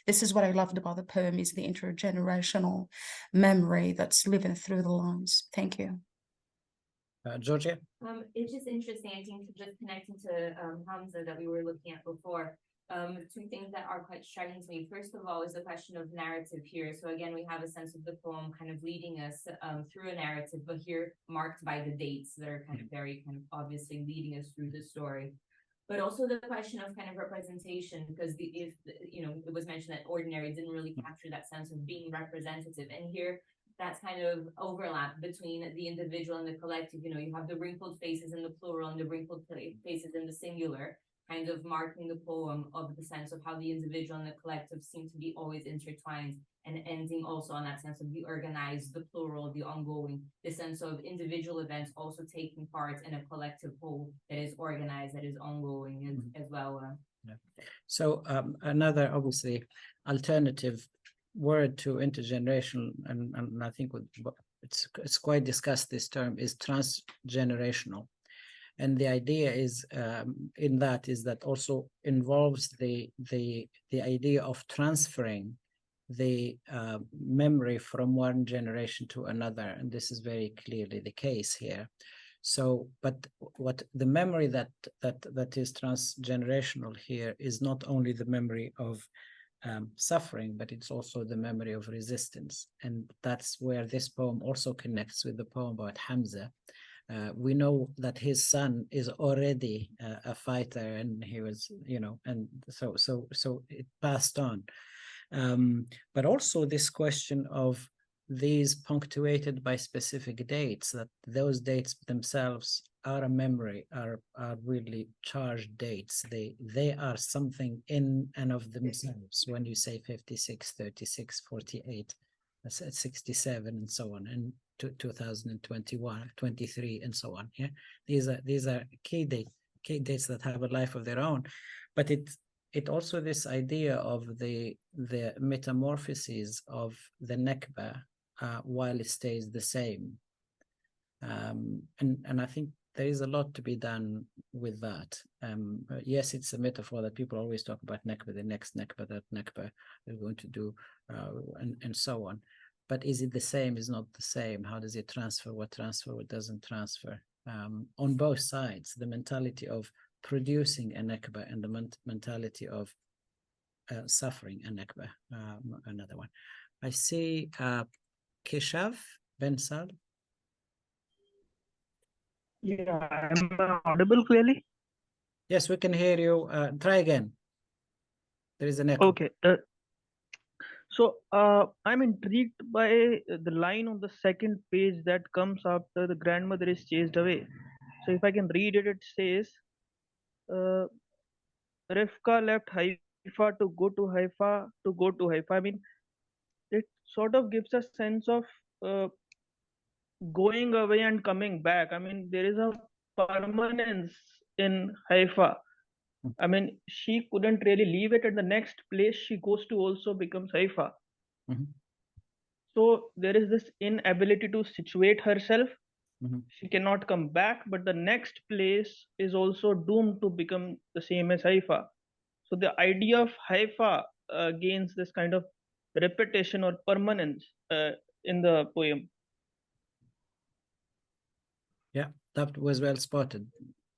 This is what I loved about the poem, is the intergenerational memory that's living through the lines. Thank you. Georgia? It's just interesting, I think, just connecting to Hamza that we were looking at before. 2 things that are quite striking to me. First of all, is the question of narrative here. So again, we have a sense of the poem kind of leading us through a narrative, but here marked by the dates that are kind of very kind of obviously leading us through the story. But also the question of kind of representation, because if it was mentioned that ordinary didn't really capture that sense of being representative, and here that's kind of overlap between the individual and the collective. You have the wrinkled faces in the plural and the wrinkled faces in the singular, kind of marking the poem of the sense of how the individual and the collective seem to be always intertwined, and ending also on that sense of the organized, the plural, the ongoing, the sense of individual events also taking part in a collective whole that is organized, that is ongoing as well. So another obviously alternative word to intergenerational, and I think it's quite discussed, this term is transgenerational. And the idea is in that also involves the idea of transferring the memory from one generation to another, and this is very clearly the case here. So, but what the memory that is transgenerational here is not only the memory of suffering, but it's also the memory of resistance, and that's where this poem also connects with the poem about Hamza. We know that his son is already a fighter, and he was, and so it passed on. But also this question of these punctuated by specific dates, that those dates themselves are a memory, are really charged dates. They are something in and of themselves. When you say 56, 36, 48, 67, and so on, and 2021, 23, and so on. Yeah, these are key dates that have a life of their own. But it also, this idea of the metamorphoses of the Nakba while it stays the same, and I think there is a lot to be done with that. Yes, it's a metaphor that people always talk about Nakba, the next Nakba, that Nakba is going to do, and so on. But is it the same? Is not the same? How does it transfer? What doesn't transfer? On both sides, the mentality of producing a Nakba and the mentality of suffering a Nakba, another one. I see Keshav Ben Sal. Yeah, am I audible clearly? Yes, we can hear you. Try again. There is an echo. Okay. So I'm intrigued by the line on the second page that comes after the grandmother is chased away. So if I can read it, it says, Rivka left Haifa to go to Haifa to go to Haifa. I mean, it sort of gives a sense of going away and coming back. I mean, there is a permanence in Haifa. I mean, she couldn't really leave it, and the next place she goes to also becomes Haifa. So there is this inability to situate herself. She cannot come back, but the next place is also doomed to become the same as Haifa. So the idea of Haifa gains this kind of repetition or permanence in the poem. Yeah, that was well spotted.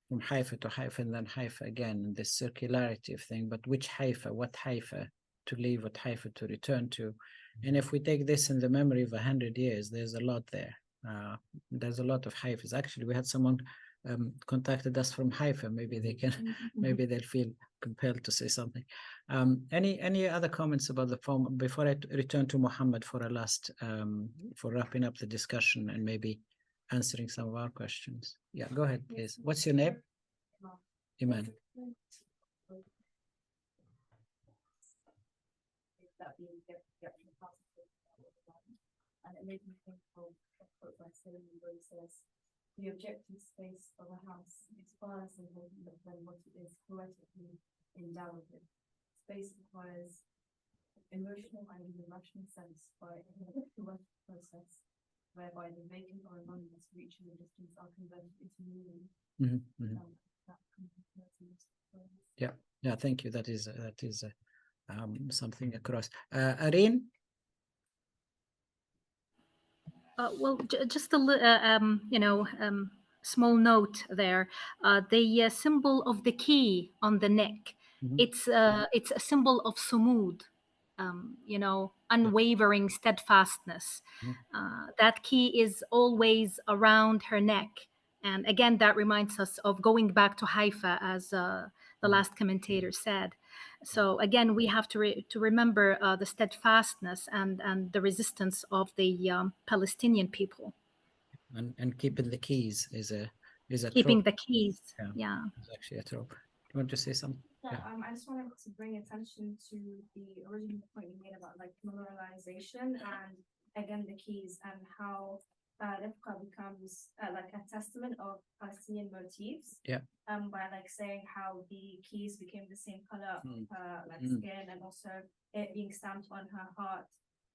From Haifa to Haifa and then Haifa again, and this circularity of thing. But which Haifa? What Haifa to leave? What Haifa to return to? And if we take this in the memory of 100 years, there's a lot there. There's a lot of Haifas. Actually, we had someone contacted us from Haifa. Maybe they can, maybe they'll feel compelled to say something. Any other comments about the poem before I return to Mohammed for a last, for wrapping up the discussion and maybe answering some of our questions? Yeah, go ahead, please. What's your name? Iman. that being and it made me think of a quote by Salim where he says, "The objective space of a house is far less important than what it is poetically endowed with. Space requires emotional and even rational sense by a poetic process, whereby the vacant or anonymous reaching the distance are converted into meaning." Yeah, thank you. That is something across. Irene? Well, just a small note there. The symbol of the key on the neck. It's a symbol of sumud, unwavering steadfastness. That key is always around her neck, and again, that reminds us of going back to Haifa, as the last commentator said. So again, we have to remember the steadfastness and the resistance of the Palestinian people. And keeping the keys is a keeping trope. the keys. Yeah. It's actually a trope. Do you want to say something? Yeah, I just wanted to bring attention to the original point you made about like memorialization and again the keys and how Rifqa becomes like a testament of Palestinian motifs. Yeah. By like saying how the keys became the same color of her like skin and also it being stamped on her heart,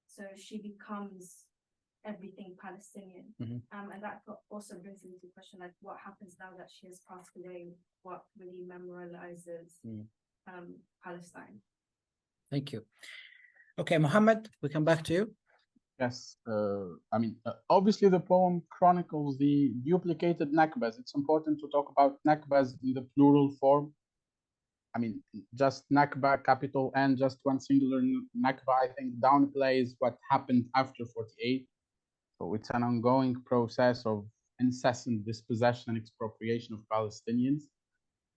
so she becomes everything Palestinian. And that also brings into question like what happens now that she has passed away, what really memorializes Palestine. Thank you. Okay, Mohammed, we come back to you. Yes, obviously the poem chronicles the duplicated Nakbas. It's important to talk about Nakbas in the plural form. I mean, just Nakba, capital N, just one singular Nakba, I think downplays what happened after 48. So it's an ongoing process of incessant dispossession and expropriation of Palestinians.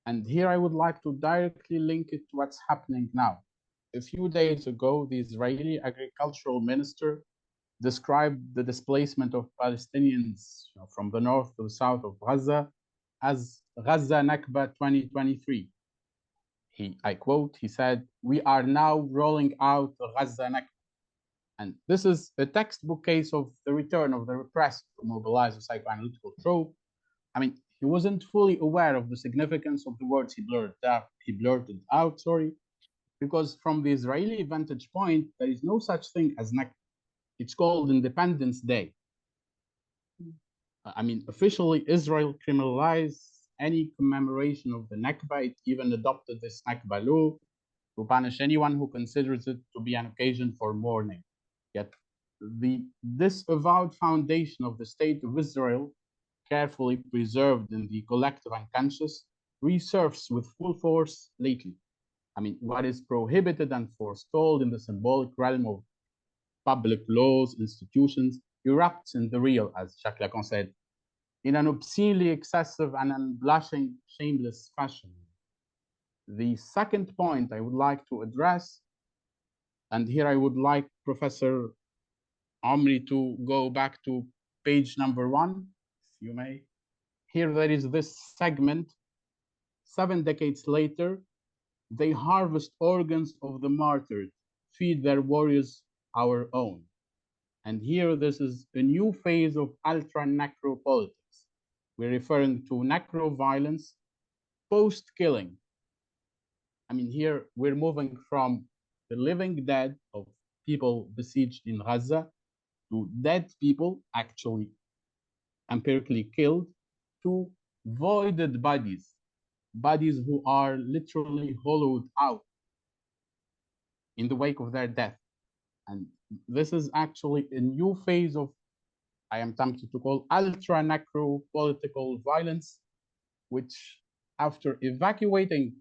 And here I would like to directly link it to what's happening now. A few days ago, the Israeli agricultural minister described the displacement of Palestinians from the north to the south of Gaza as Gaza Nakba 2023. I quote, he said, "We are now rolling out Gaza Nakba." And this is a textbook case of the return of the repressed to mobilize a psychoanalytical trope. I mean, he wasn't fully aware of the significance of the words he blurted out, because from the Israeli vantage point, there is no such thing as Nakba. It's called Independence Day. I mean, officially, Israel criminalized any commemoration of the Nakba. It even adopted this Nakba law to punish anyone who considers it to be an occasion for mourning. Yet, the disavowed foundation of the State of Israel, carefully preserved in the collective unconscious, resurfaced with full force lately. I mean, what is prohibited and forestalled in the symbolic realm of public laws, institutions, erupts in the real, as Jacques Lacan said, in an obscenely excessive and unblushing, shameless fashion. The second point I would like to address, and here I would like Professor Omri to go back to page number 1, if you may. Here there is this segment, 7 decades later, they harvest organs of the martyred, feed their warriors our own. And here, this is a new phase of ultra-necropolitics. We're referring to necro-violence post-killing. I mean, here we're moving from the living dead of people besieged in Gaza to dead people actually empirically killed to voided bodies, bodies who are literally hollowed out in the wake of their death. And this is actually a new phase of, I am tempted to call, ultra-necro-political violence, which, after evacuating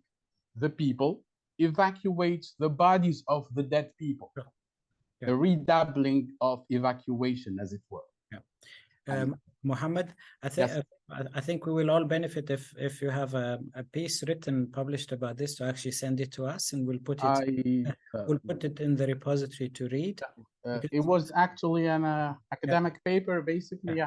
the people, evacuates the bodies of the dead people. A redoubling of evacuation, as it were. Mohammed, I think we will all benefit if you have a piece written, published about this, to actually send it to us, and we'll put it in the repository to read. It was actually an academic paper, basically,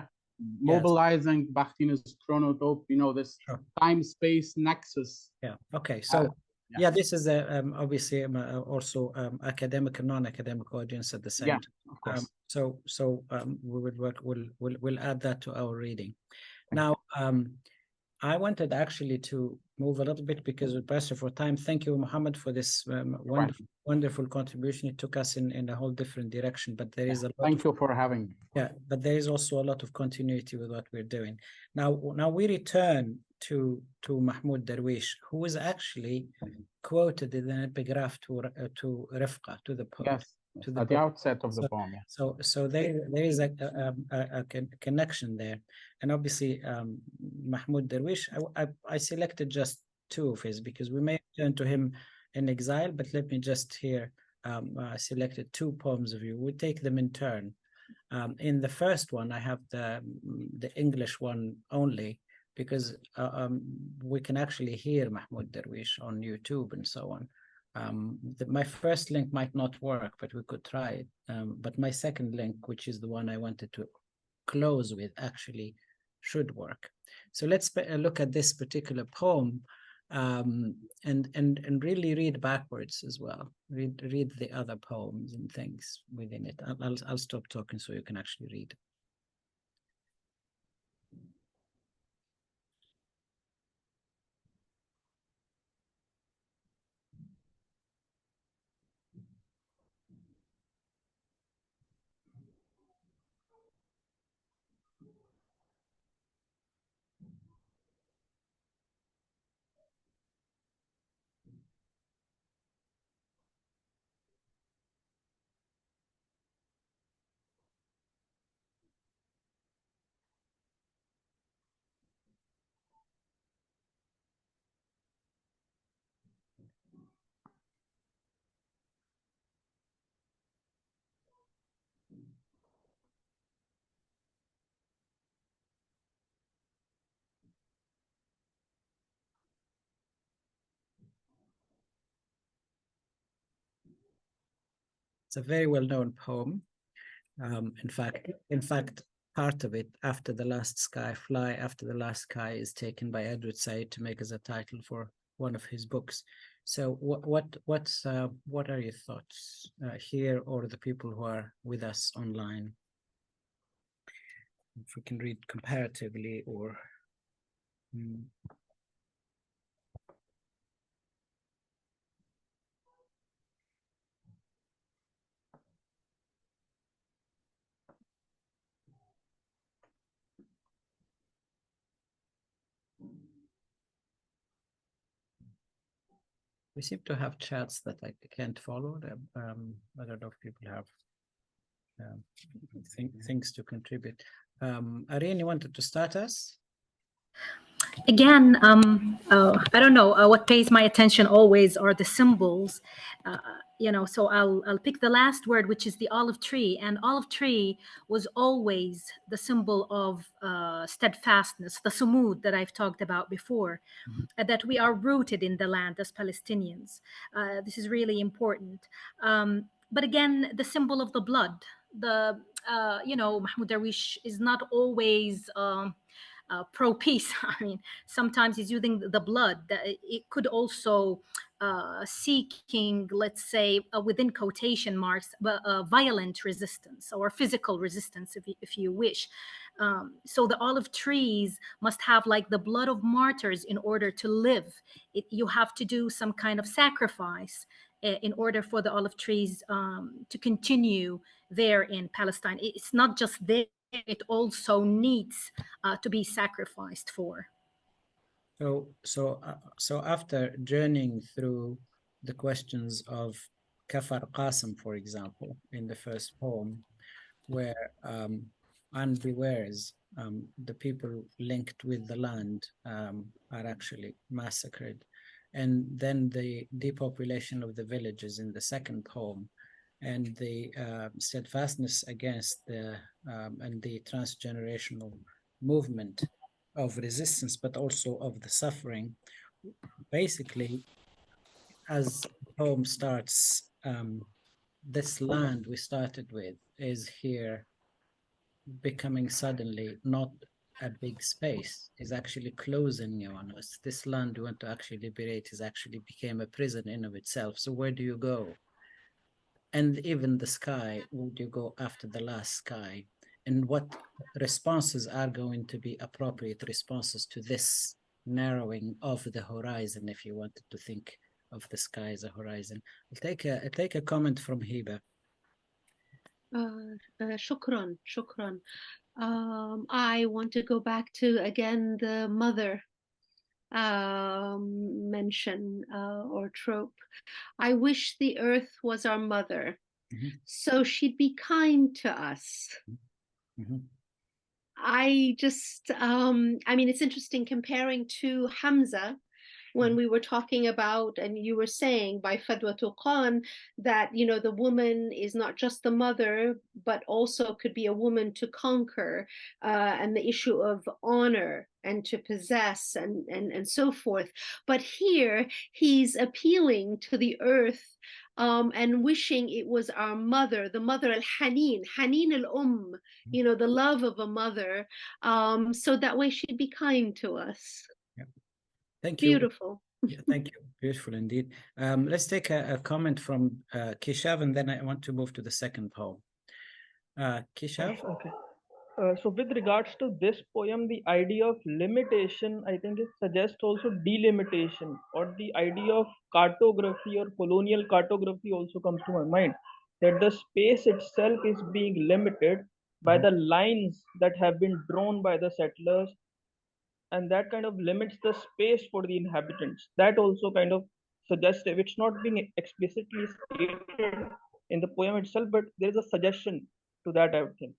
mobilizing Bakhtin's chronotope, this time-space nexus. Okay, so Yeah, this is obviously also academic and non-academic audience at the same time. Of course. So we will work. We'll add that to our reading. Now, I wanted actually to move a little bit because we're pressed for time. Thank you, Mohammed, for this wonderful contribution. It took us in a whole different direction, but there is a lot. Thank you for having me. Yeah, but there is also a lot of continuity with what we're doing. Now we return to Mahmoud Darwish, who is actually quoted in an epigraph to Rifqa, to the poem. Yes, at the outset of the poem. Yeah. So there is a connection there, and obviously Mahmoud Darwish. I selected just two of his because we may turn to him in exile, but let me just here selected two poems of you. We take them in turn. In the first one, I have the English one only because we can actually hear Mahmoud Darwish on YouTube and so on. My first link might not work, but we could try it. But my second link, which is the one I wanted to close with, actually should work. So let's look at this particular poem and really read backwards as well. Read the other poems and things within it. I'll stop talking so you can actually read. It's a very well-known poem. In fact, part of it, After the Last Sky, Fly After the Last Sky, is taken by Edward Said to make as a title for one of his books. So what are your thoughts here, or the people who are with us online? If we can read comparatively, or we seem to have chats that I can't follow. I don't know if people have things to contribute. Irene, you wanted to start us? Again, I don't know, what pays my attention always are the symbols. So I'll pick the last word, which is the olive tree, and olive tree was always the symbol of steadfastness, the sumud that I've talked about before, that we are rooted in the land as Palestinians. This is really important. But again, the symbol of the blood, Mahmoud Darwish is not always pro-peace. I mean, sometimes he's using the blood. It could also seeking, let's say, within quotation marks, violent resistance or physical resistance, if you wish. So the olive trees must have like the blood of martyrs in order to live. You have to do some kind of sacrifice in order for the olive trees to continue there in Palestine. It's not just there. It also needs to be sacrificed for. So after journeying through the questions of Kafar Qasim, for example, in the first poem, where unbewares, the people linked with the land are actually massacred, and then the depopulation of the villages in the second poem, and the steadfastness against the and the transgenerational movement of resistance, but also of the suffering. Basically, as the poem starts, this land we started with is here becoming suddenly not a big space, is actually closing you on us. This land we want to actually liberate is actually became a prison in of itself. So where do you go? And even the sky, where do you go after the last sky? And what responses are going to be appropriate responses to this narrowing of the horizon, if you wanted to think of the sky as a horizon? I'll take a comment from Hiba. Shukran, shukran. I want to go back to, again, the mother mention or trope. I wish the earth was our mother, so she'd be kind to us. I just, I mean, it's interesting comparing to Hamza, when we were talking about, and you were saying by Fadwa Khan, that, you know, the woman is not just the mother, but also could be a woman to conquer, and the issue of honor and to possess and so forth. But here he's appealing to the earth, and wishing it was our mother, the mother al-Hanin, Hanin al-Umm, you know, the love of a mother, so that way she'd be kind to us. Thank you. Beautiful. Yeah, thank you. Beautiful indeed. Let's take a comment from Keshav, and then I want to move to the second poem. Keshav? Okay. So with regards to this poem, the idea of limitation, I think it suggests also delimitation, or the idea of cartography or colonial cartography also comes to my mind, that the space itself is being limited by the lines that have been drawn by the settlers, and that kind of limits the space for the inhabitants. That also kind of suggestive. It's not being explicitly stated in the poem itself, but there is a suggestion to that, I would think.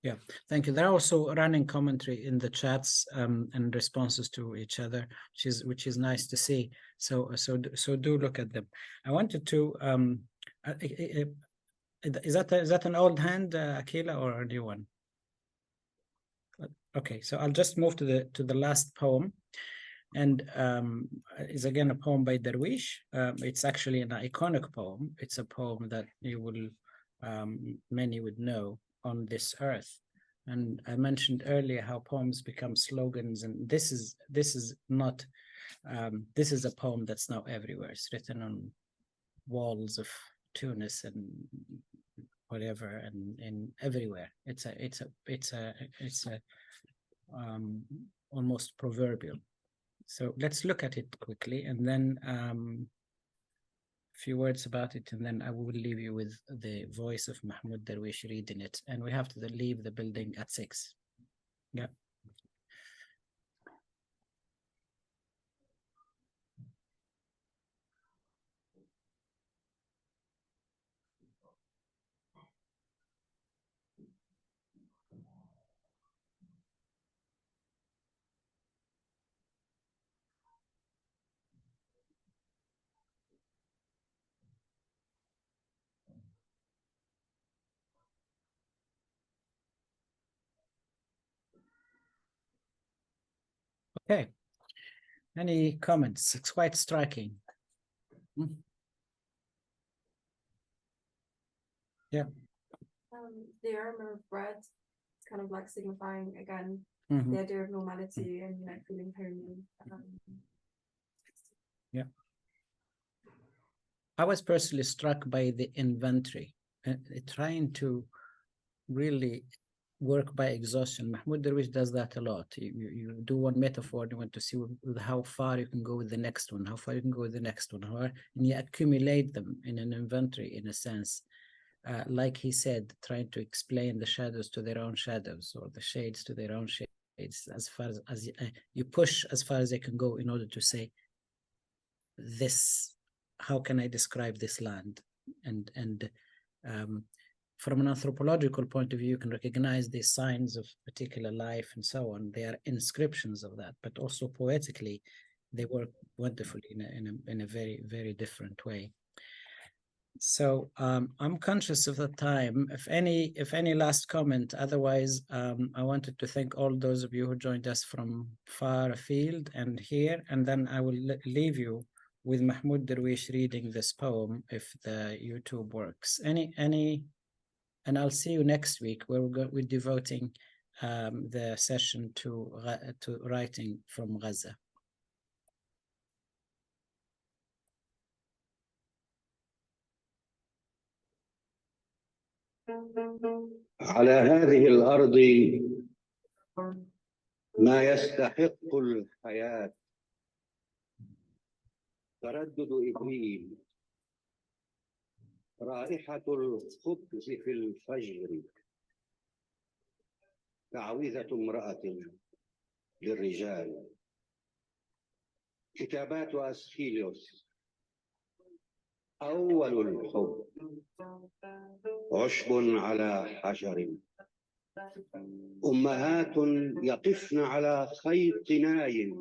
Yeah, thank you. There are also running commentary in the chats and responses to each other, which is nice to see. So do look at them. I wanted to is that an old hand, Akila, or a new one? Okay, so I'll just move to the last poem, and is again a poem by Darwish. It's actually an iconic poem. It's a poem that you will many would know, On This Earth. And I mentioned earlier how poems become slogans, and this is not this is a poem that's now everywhere. It's written on walls of Tunis and whatever, and everywhere. It's a almost proverbial. So let's look at it quickly, and then a few words about it, and then I will leave you with the voice of Mahmoud Darwish reading it. And we have to leave the building at 6. Yeah. Okay. Any comments? It's quite striking. Yeah. The armor of bread, it's kind of like signifying again the idea of normality and, you know, feeling homely. Yeah. I was personally struck by the inventory, trying to really work by exhaustion. Mahmoud Darwish does that a lot. You do one metaphor and you want to see how far you can go with the next one, how far you can go with the next one, and you accumulate them in an inventory, in a sense. Like he said, trying to explain the shadows to their own shadows, or the shades to their own shades, as far as you push as far as they can go in order to say, this, how can I describe this land? And from an anthropological point of view, you can recognize the signs of particular life and so on. They are inscriptions of that, but also poetically, they work wonderfully in a very, very different way. So I'm conscious of the time. If any last comment, otherwise I wanted to thank all those of you who joined us from far afield and here, and then I will leave you with Mahmoud Darwish reading this poem if the YouTube works. And I'll see you next week, where we're devoting the session to writing from Gaza. على هذه الأرض ما يستحق الحياة، تردد إبريل، رائحة الخبز في الفجر، تعويذة امرأة للرجال، كتابات أسخيليوس، أول الحب، عشب على حجر، أمهات يقفن على خيط ناي،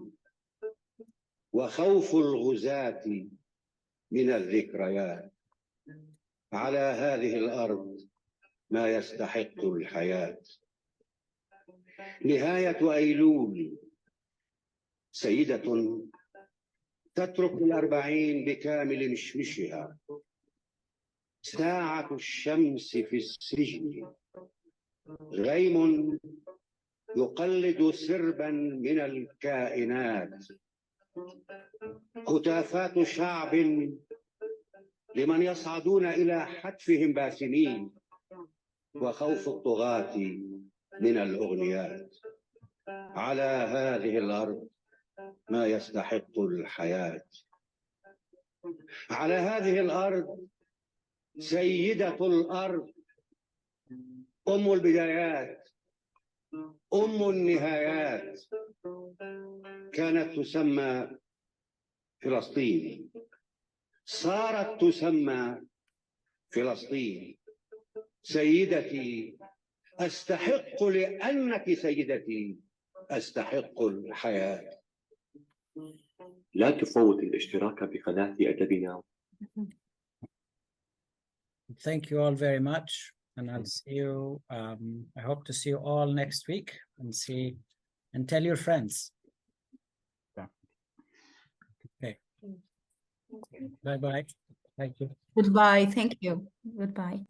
وخوف الغزاة من الذكريات. على هذه الأرض ما يستحق الحياة. نهاية أيلول، سيدة تترك 40 بكامل مشمشها، ساعة الشمس في السجن، غيم يقلد سربا من الكائنات، هتافات شعب لمن يصعدون إلى حتفهم باسمين، وخوف الطغاة من الأغنيات. على هذه الأرض ما يستحق الحياة. على هذه الأرض سيدة الأرض، أم البدايات، أم النهايات، كانت تسمى فلسطين، صارت تسمى فلسطين. سيدتي، أستحق لأنك سيدتي، أستحق الحياة. لا تفوت الاشتراك بقناة أدبنا. Thank you all very much, and I'll see you. I hope to see you all next week, and tell your friends. Okay. Bye bye. Thank you. Goodbye. Thank you. Goodbye.